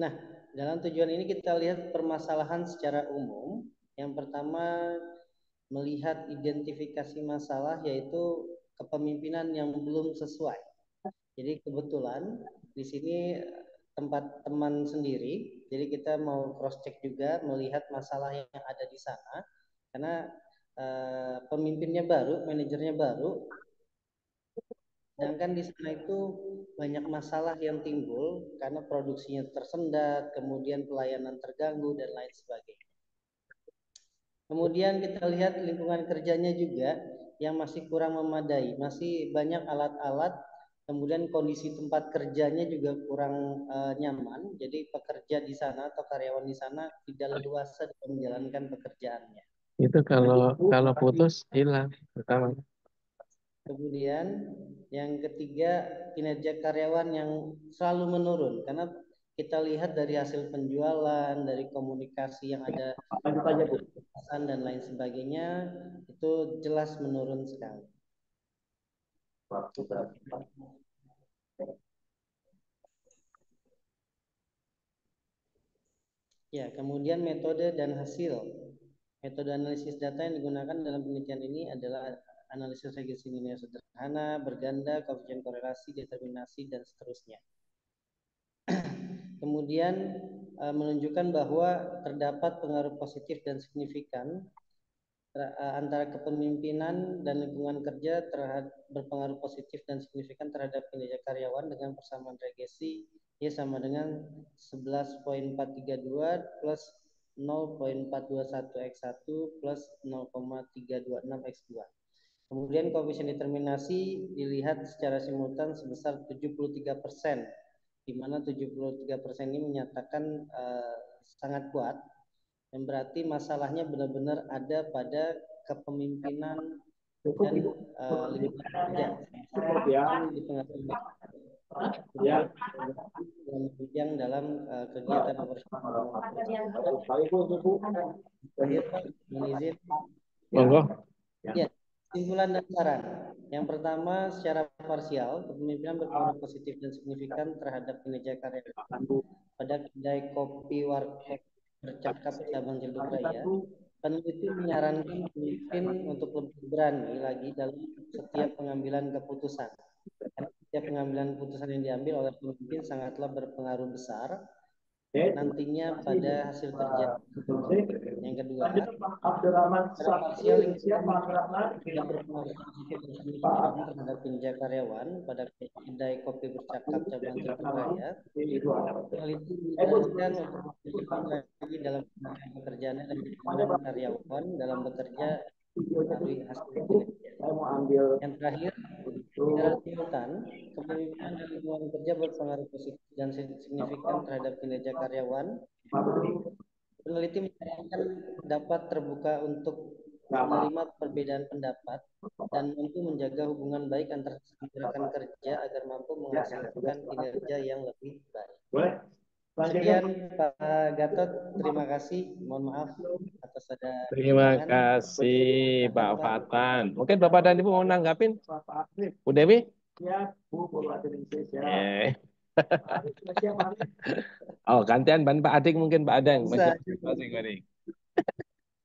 Nah, dalam tujuan ini kita lihat permasalahan secara umum. Yang pertama, melihat identifikasi masalah, yaitu kepemimpinan yang belum sesuai. Jadi kebetulan di sini tempat teman sendiri, jadi kita mau cross check juga, melihat masalah yang ada di sana, karena pemimpinnya baru, manajernya baru, sedangkan di sana itu banyak masalah yang timbul karena produksinya tersendat, kemudian pelayanan terganggu dan lain sebagainya. Kemudian kita lihat lingkungan kerjanya juga yang masih kurang memadai, masih banyak alat-alat. Kemudian kondisi tempat kerjanya juga kurang nyaman, jadi pekerja di sana atau karyawan di sana tidak leluasa dalam menjalankan pekerjaannya. Itu kalau putus hilang pertama. Kemudian yang ketiga, kinerja karyawan yang selalu menurun karena kita lihat dari hasil penjualan, dari komunikasi yang ada Lanjut aja, Bu. dan lain sebagainya, itu jelas menurun sekali. Ya, kemudian metode dan hasil. Metode analisis data yang digunakan dalam penelitian ini adalah analisis regresi linear sederhana, berganda, koefisien korelasi, determinasi, dan seterusnya. Kemudian menunjukkan bahwa terdapat pengaruh positif dan signifikan antara kepemimpinan dan lingkungan kerja berpengaruh positif dan signifikan terhadap kinerja karyawan dengan persamaan regresi Y sama dengan 11,432 plus 0,421 X1 plus 0,326 X2. Kemudian koefisien determinasi dilihat secara simultan sebesar 73%, di mana 73% ini menyatakan sangat kuat, yang berarti masalahnya benar-benar ada pada kepemimpinan dan lingkungan kerja. Yang dalam kegiatan operasional. Monggo. Ya, kesimpulan dan saran. Yang pertama, secara parsial, kepemimpinan berpengaruh positif dan signifikan terhadap kinerja karyawan. Pada kedai kopi warkop bercakap cabang Ciledug Raya, peneliti menyarankan pemimpin untuk lebih berani lagi dalam setiap pengambilan keputusan. Karena setiap pengambilan keputusan yang diambil oleh pemimpin sangatlah berpengaruh besar nantinya pada hasil kerja. Yang kedua, parsial yang berpengaruh positif dan signifikan terhadap kinerja karyawan pada kedai kopi bercakap cabang Ciledug Raya, peneliti menyarankan untuk lagi dalam pekerjaan dan lingkungan karyawan dalam bekerja melalui hasil kinerja. Yang terakhir, secara simultan, kepemimpinan dan lingkungan kerja berpengaruh positif dan signifikan terhadap kinerja karyawan. Peneliti menyarankan dapat terbuka untuk menerima perbedaan pendapat dan mampu menjaga hubungan baik antar rekan kerja agar mampu menghasilkan kinerja yang lebih baik. Sekian Pak Gatot, terima kasih. Mohon maaf atas ada Terima kasih Pak Fatan. Mungkin Bapak dan Ibu mau nanggapin? Bu Dewi? Ya, Bu Indonesia. Oh, gantian Pak Adik mungkin Pak Adeng. Masing-masing.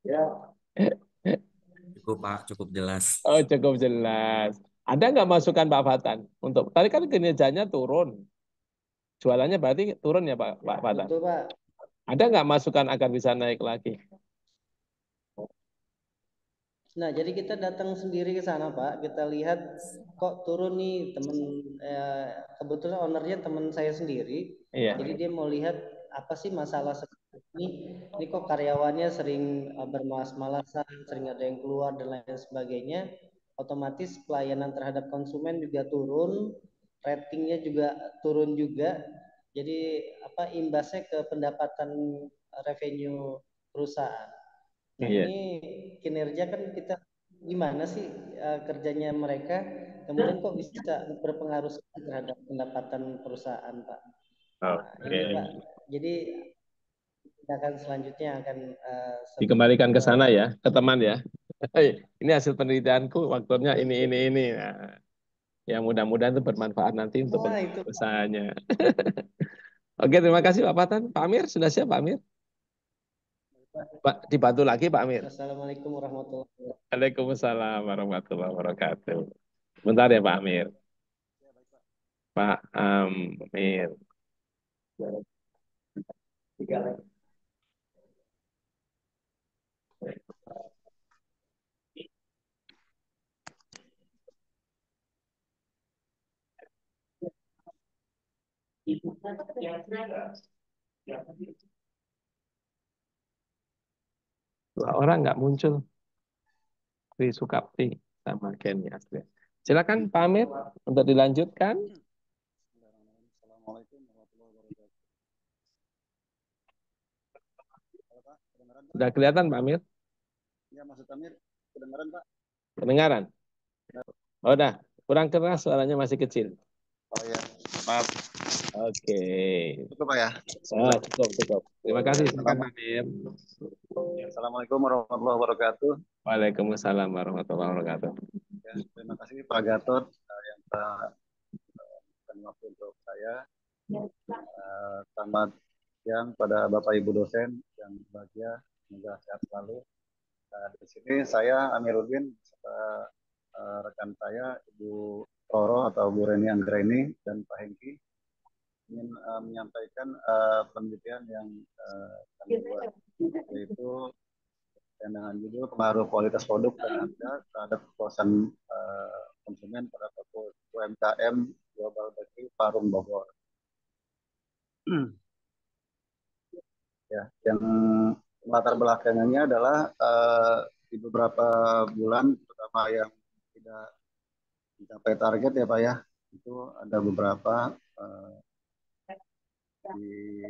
Ya. Cukup Pak, cukup jelas. Oh, cukup jelas. Ada nggak masukan Pak Fatan? Untuk tadi kan kinerjanya turun. Jualannya berarti turun ya Pak Fatan? Betul Pak. Ada nggak masukan agar bisa naik lagi? Nah, jadi kita datang sendiri ke sana Pak. Kita lihat kok turun nih kebetulan ownernya teman saya sendiri. Iya. Jadi dia mau lihat apa sih masalah seperti ini. Ini kok karyawannya sering bermalas-malasan, sering ada yang keluar dan lain sebagainya. Otomatis pelayanan terhadap konsumen juga turun, ratingnya juga turun juga. Jadi imbasnya ke pendapatan revenue perusahaan. Nah, ini kinerja kan kita gimana sih kerjanya mereka, kemudian kok bisa berpengaruh terhadap pendapatan perusahaan, Pak. Nah, ini Pak. Jadi tindakan selanjutnya akan dikembalikan ke sana ya, ke teman ya. Ini hasil penelitianku, waktunya ini. Nah, ya mudah-mudahan itu bermanfaat nanti untuk usahanya. Oke, terima kasih Pak Fatan. Pak Amir, sudah siap Pak Amir? Pak, dibantu lagi Pak Amir. Assalamualaikum warahmatullahi wabarakatuh. Waalaikumsalam warahmatullahi wabarakatuh. Bentar ya Pak Amir. Pak Amir. Dua orang nggak muncul. Tri Sukapti sama Kenny Asli. Silakan Pak Amir untuk dilanjutkan. Assalamualaikum warahmatullahi wabarakatuh. Sudah kelihatan Pak Amir? Ya, Mas Amir, kedengaran Pak? Kedengaran? Oh, udah, kurang keras suaranya masih kecil. Oh ya, maaf. Oke. Cukup Pak ya. Cukup. Terima kasih. Silakan Pak Mir. Assalamualaikum warahmatullahi wabarakatuh. Waalaikumsalam warahmatullahi wabarakatuh. Ya, terima kasih Pak Gatot yang telah memberikan waktu untuk saya. Selamat siang pada Bapak Ibu dosen yang berbahagia, semoga sehat selalu. Di sini saya Amiruddin beserta rekan saya Ibu Roro atau Bu Reni Anggraini dan Pak Hengki ingin menyampaikan penelitian yang kami buat, yaitu dengan judul pengaruh kualitas produk dan harga terhadap kepuasan konsumen pada UMKM Global Bakery Parung Bogor. Ya, yang latar belakangnya adalah di beberapa bulan, terutama yang tidak mencapai target ya Pak ya, itu ada beberapa dari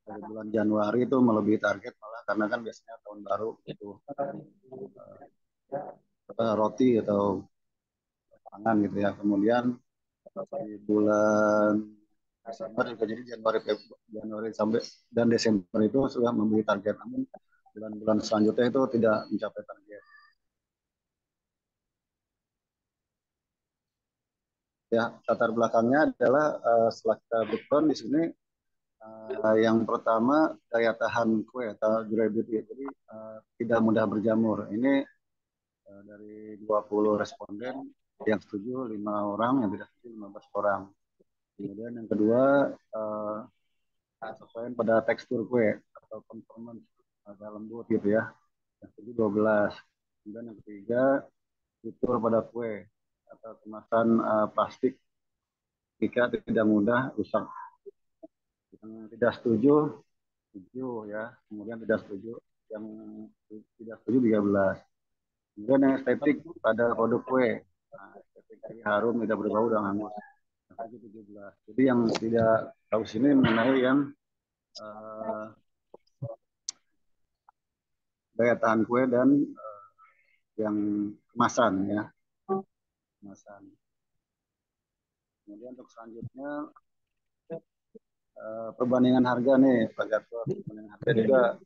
bulan Januari itu melebihi target malah, karena kan biasanya tahun baru itu roti atau pangan gitu ya. Kemudian di bulan Desember juga, jadi Januari sampai dan Desember itu sudah membeli target, namun bulan-bulan selanjutnya itu tidak mencapai target. Ya, latar belakangnya adalah setelah kita breakdown di sini, yang pertama daya tahan kue atau durability, jadi tidak mudah berjamur. Ini dari 20 responden yang setuju 5 orang, yang tidak setuju 15 orang. Kemudian yang kedua kesesuaian pada tekstur kue atau performance agak lembut gitu ya, yang setuju 12. Kemudian yang ketiga fitur pada kue atau kemasan plastik jika tidak mudah rusak. Yang tidak setuju 7 ya, kemudian tidak setuju, yang tidak setuju 13. Kemudian yang estetik pada produk kue, estetik dari harum, tidak berbau dan hangus, yang setuju 17. Jadi yang tidak tahu sini mengenai yang daya tahan kue dan yang kemasan ya, kemasan. Kemudian untuk selanjutnya perbandingan harga nih Pak Gatot. Perbandingan harga juga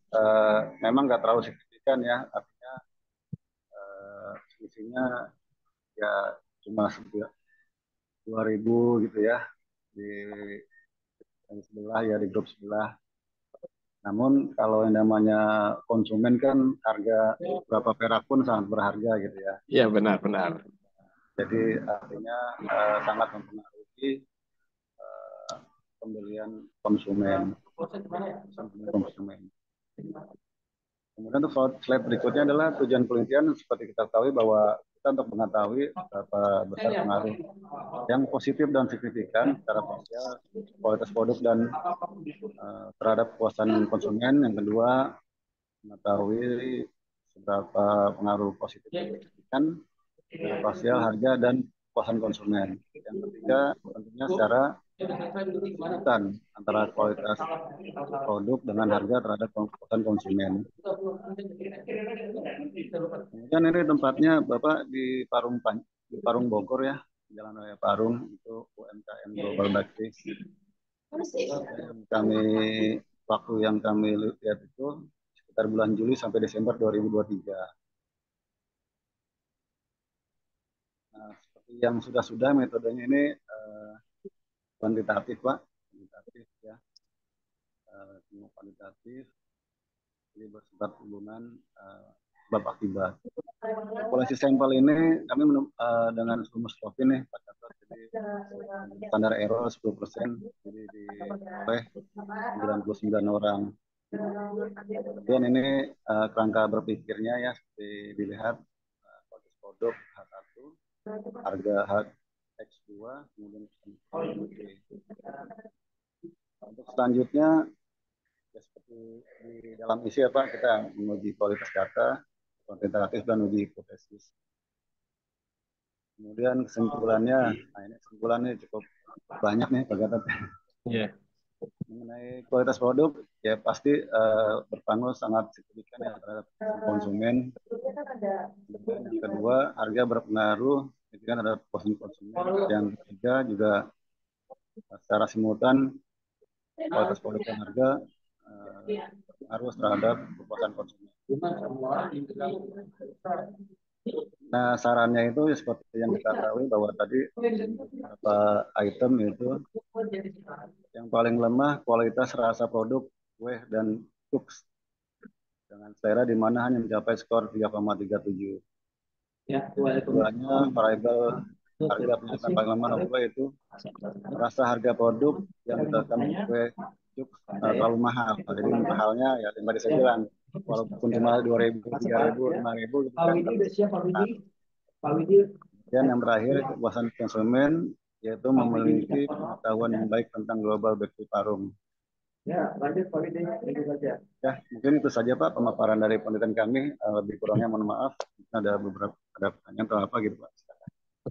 memang nggak terlalu signifikan ya, artinya selisihnya ya cuma 2.000 gitu ya di sebelah ya, di grup sebelah. Namun kalau yang namanya konsumen kan harga berapa perak pun sangat berharga gitu ya. Iya, benar. Jadi artinya sangat mempengaruhi pembelian konsumen. Kemudian untuk slide berikutnya adalah tujuan penelitian. Seperti kita ketahui bahwa kita untuk mengetahui berapa besar pengaruh yang positif dan signifikan secara parsial kualitas produk dan terhadap kepuasan konsumen. Yang kedua, mengetahui seberapa pengaruh positif dan signifikan secara parsial harga dan kepuasan konsumen. Yang ketiga, tentunya secara keseimbangan antara kualitas produk dengan harga terhadap kepuasan konsumen. Kemudian ini tempatnya Bapak di Parung Bogor ya, Jalan Raya Parung, itu UMKM Global Bakery. Waktu yang kami lihat itu sekitar bulan Juli sampai Desember 2023. Nah, seperti yang sudah metodenya ini kuantitatif Pak, kuantitatif ya, kuantitatif, jadi bersifat hubungan sebab akibat. Populasi sampel ini kami dengan rumus Slovin nih Pak Gatot, jadi standar error 10%, jadi oleh 99 orang. Kemudian ini kerangka berpikirnya ya, seperti dilihat kualitas produk H1, harga X2, kemudian untuk selanjutnya ya seperti di dalam isi apa, kita menguji kualitas data, kuantitatif dan uji hipotesis. Kemudian kesimpulannya, nah ini kesimpulannya cukup banyak nih Pak Gatot. Yeah. Mengenai kualitas produk ya pasti berpengaruh sangat signifikan ya terhadap konsumen. Kemudian yang kedua, harga berpengaruh signifikan terhadap konsumen. Yang ketiga juga secara simultan kualitas produk dan harga harus terhadap kepuasan konsumen. Nah, sarannya itu seperti yang kita ketahui bahwa tadi beberapa item itu yang paling lemah kualitas rasa produk kue dan cookies dengan selera di mana hanya mencapai skor 3,37. Keduanya variabel harga penyataan paling lemah nomor 2 itu rasa harga produk yang ditetapkan kue cookies terlalu mahal. Jadi mahalnya ya yang tadi saya bilang walaupun cuma 2.000, 3.000, 5.000 gitu kan. Dan yang terakhir kepuasan konsumen yaitu memiliki pengetahuan yang baik tentang global bakery Parung. Ya, lanjut Pak Widi, itu saja. Ya, mungkin itu saja Pak pemaparan dari penelitian kami. Lebih kurangnya mohon maaf. Ada beberapa pertanyaan atau apa gitu Pak.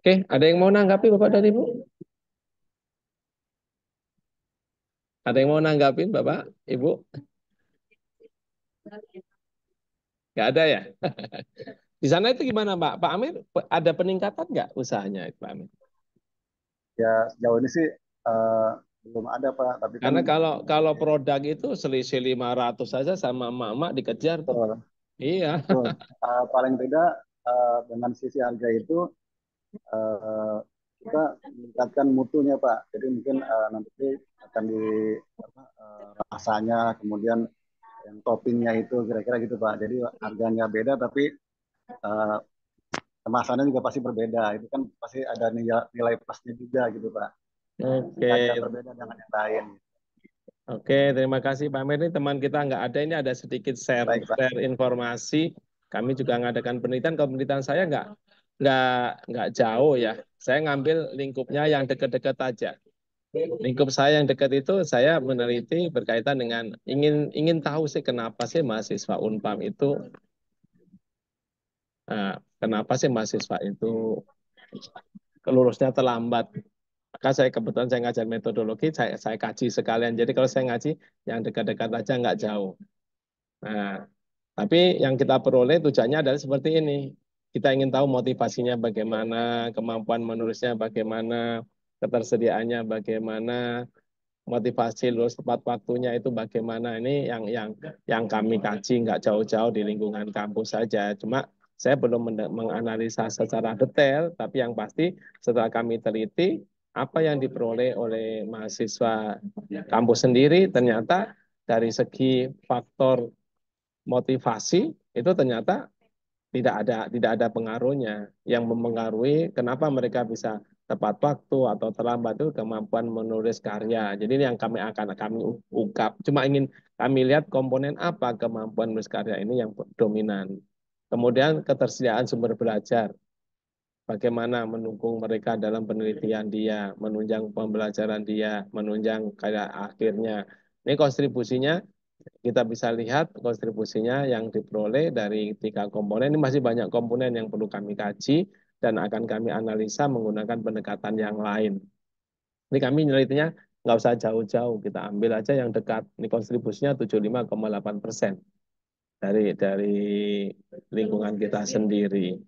Oke, ada yang mau nanggapi Bapak dan Ibu? Ada yang mau nanggapin Bapak, Ibu? Nggak ada ya? Di sana itu gimana Pak? Pak Amir, ada peningkatan nggak usahanya Pak Amir? Ya, sejauh ini sih belum ada Pak. Tapi Karena kan kalau produk itu selisih 500 saja sama emak-emak dikejar tuh. Iya. betul. Paling tidak dengan sisi harga itu kita meningkatkan mutunya Pak. Jadi mungkin nanti akan di rasanya, kemudian yang toppingnya itu kira-kira gitu Pak. Jadi harganya beda tapi kemasannya juga pasti berbeda. Itu kan pasti ada nilai plusnya juga gitu Pak. Oke. Agak berbeda dengan yang lain. Oke, terima kasih Pak Amir. Ini teman kita nggak ada, ini ada sedikit share informasi. Kami juga mengadakan penelitian. Kalau penelitian saya nggak jauh ya. Saya ngambil lingkupnya yang dekat-dekat aja. Lingkup saya yang dekat itu saya meneliti berkaitan dengan ingin tahu sih kenapa sih mahasiswa Unpam itu lulusnya terlambat. Maka saya kebetulan saya ngajar metodologi, saya kaji sekalian. Jadi kalau saya ngaji yang dekat-dekat aja nggak jauh. Nah, tapi yang kita peroleh tujuannya adalah seperti ini. Kita ingin tahu motivasinya bagaimana, kemampuan menulisnya bagaimana, ketersediaannya bagaimana, motivasi lulus tepat waktunya itu bagaimana. Ini yang kami kaji nggak jauh-jauh di lingkungan kampus saja. Cuma saya belum menganalisa secara detail, tapi yang pasti setelah kami teliti apa yang diperoleh oleh mahasiswa kampus sendiri ternyata dari segi faktor motivasi itu ternyata tidak ada pengaruhnya. Yang mempengaruhi kenapa mereka bisa tepat waktu atau terlambat itu kemampuan menulis karya. Jadi ini yang kami ungkap. Cuma ingin kami lihat komponen apa kemampuan menulis karya ini yang dominan. Kemudian ketersediaan sumber belajar. Bagaimana mendukung mereka dalam penelitian dia, menunjang pembelajaran dia, menunjang karya akhirnya. Ini kontribusinya kita bisa lihat kontribusinya yang diperoleh dari 3 komponen. Ini masih banyak komponen yang perlu kami kaji dan akan kami analisa menggunakan pendekatan yang lain. Ini kami menelitinya nggak usah jauh-jauh, kita ambil aja yang dekat. Ini kontribusinya 75,8% dari lingkungan kita sendiri.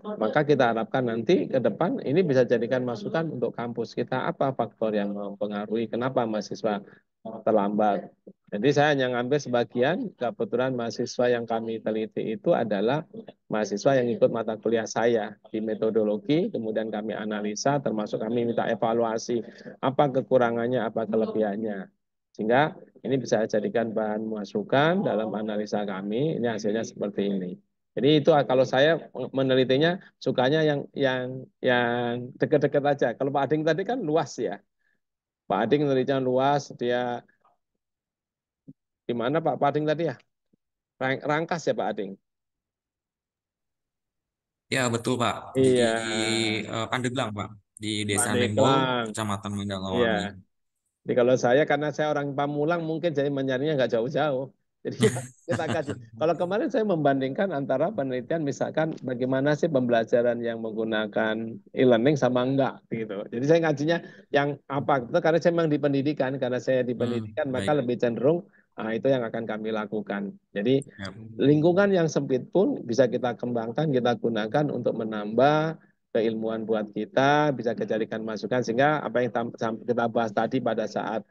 Maka kita harapkan nanti ke depan ini bisa jadikan masukan untuk kampus kita apa faktor yang mempengaruhi kenapa mahasiswa terlambat. Jadi saya hanya ngambil sebagian, kebetulan mahasiswa yang kami teliti itu adalah mahasiswa yang ikut mata kuliah saya di metodologi, kemudian kami analisa, termasuk kami minta evaluasi apa kekurangannya, apa kelebihannya. Sehingga ini bisa jadikan bahan masukan dalam analisa kami, ini hasilnya seperti ini. Jadi itu kalau saya menelitinya sukanya yang dekat-dekat aja. Kalau Pak Ading tadi kan luas ya. Pak Ading menelitinya luas, dia gimana Pak Ading tadi ya? Rangkas ya Pak Ading? Ya betul Pak, Iya. di Pandeglang Pak, di Desa Nembol, Pandeglang. Kecamatan Iya. Mandalawangi. Jadi kalau saya karena saya orang Pamulang mungkin jadi mencarinya nggak jauh-jauh. Jadi kita kaji. Kalau kemarin saya membandingkan antara penelitian misalkan bagaimana sih pembelajaran yang menggunakan e-learning sama enggak gitu. Jadi saya ngajinya yang apa itu karena saya memang di pendidikan, karena saya di pendidikan maka Baik. lebih cenderung itu yang akan kami lakukan. Jadi Ya. lingkungan yang sempit pun bisa kita kembangkan, kita gunakan untuk menambah keilmuan buat kita, bisa dijadikan masukan sehingga apa yang kita bahas tadi pada saat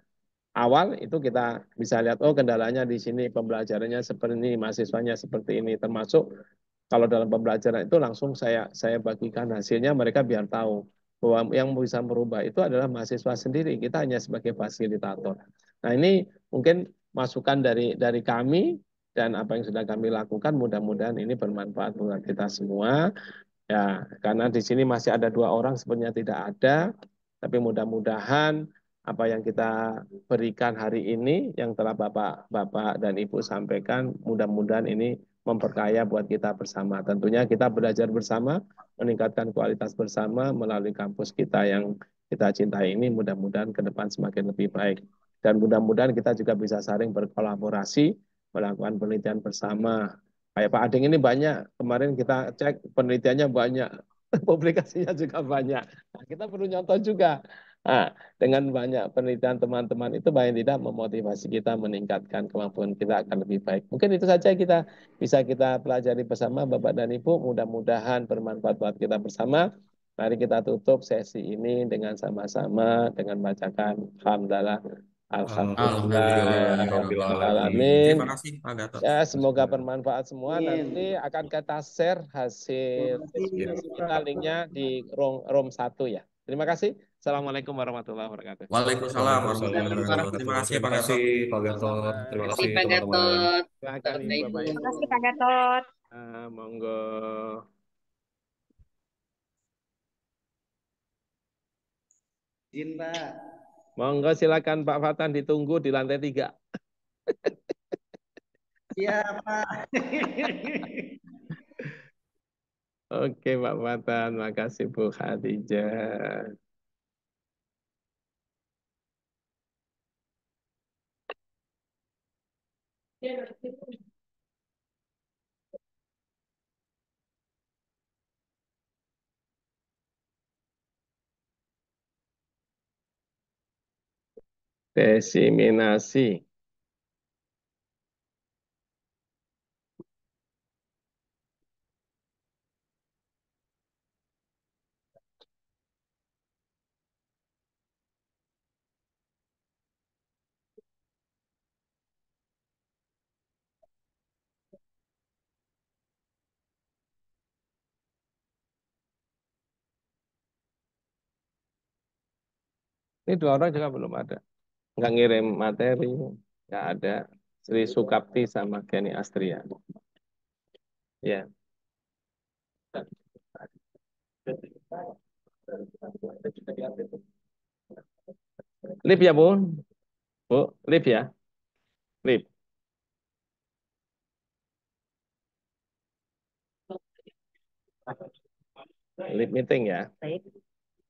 awal itu kita bisa lihat oh kendalanya di sini, pembelajarannya seperti ini, mahasiswanya seperti ini, termasuk kalau dalam pembelajaran itu langsung saya bagikan hasilnya, mereka biar tahu bahwa yang bisa merubah itu adalah mahasiswa sendiri, kita hanya sebagai fasilitator. Nah ini mungkin masukan dari kami dan apa yang sudah kami lakukan, mudah-mudahan ini bermanfaat buat kita semua. Ya, karena di sini masih ada 2 orang sebenarnya tidak ada, tapi mudah-mudahan apa yang kita berikan hari ini yang telah Bapak dan Ibu sampaikan, mudah-mudahan ini memperkaya buat kita bersama. Tentunya kita belajar bersama, meningkatkan kualitas bersama melalui kampus kita yang kita cintai ini, mudah-mudahan ke depan semakin lebih baik. Dan mudah-mudahan kita juga bisa saling berkolaborasi, melakukan penelitian bersama. Kayak Pak Ading ini banyak, kemarin kita cek penelitiannya banyak, publikasinya juga banyak. Nah, kita perlu nyontoh juga. Nah, dengan banyak penelitian teman-teman itu paling tidak memotivasi kita meningkatkan kemampuan kita akan lebih baik. Mungkin itu saja bisa kita pelajari bersama Bapak dan Ibu. Mudah-mudahan bermanfaat buat kita bersama. Mari kita tutup sesi ini dengan sama-sama dengan bacakan Alhamdulillah. Alhamdulillahirrahmanirrahim. Terima kasih Pak Gatot. Ya, semoga bermanfaat semua. Nanti akan kita share hasil diskusi kita, linknya di room 1 ya. Terima kasih. Assalamualaikum warahmatullahi wabarakatuh. Waalaikumsalam warahmatullahi wabarakatuh. Terima kasih Pak Gatot. Pak Gatot. Terima kasih Pak teman-teman. Gatot. Silakan Bapak Ibu, Ibu. Bapak Ibu. Terima kasih Pak Gatot. Monggo. Izin Pak. Monggo silakan Pak Fatan, ditunggu di lantai 3. Siap Pak. Oke Pak Fatan, makasih Bu Khadijah. Desiminasi. Ini 2 orang juga belum ada. Nggak ngirim materi, nggak ada. Sri Sukapti sama Kenny Astria. Ya. Lip ya, Bu? Bu, lip ya? Lip. Lip meeting ya?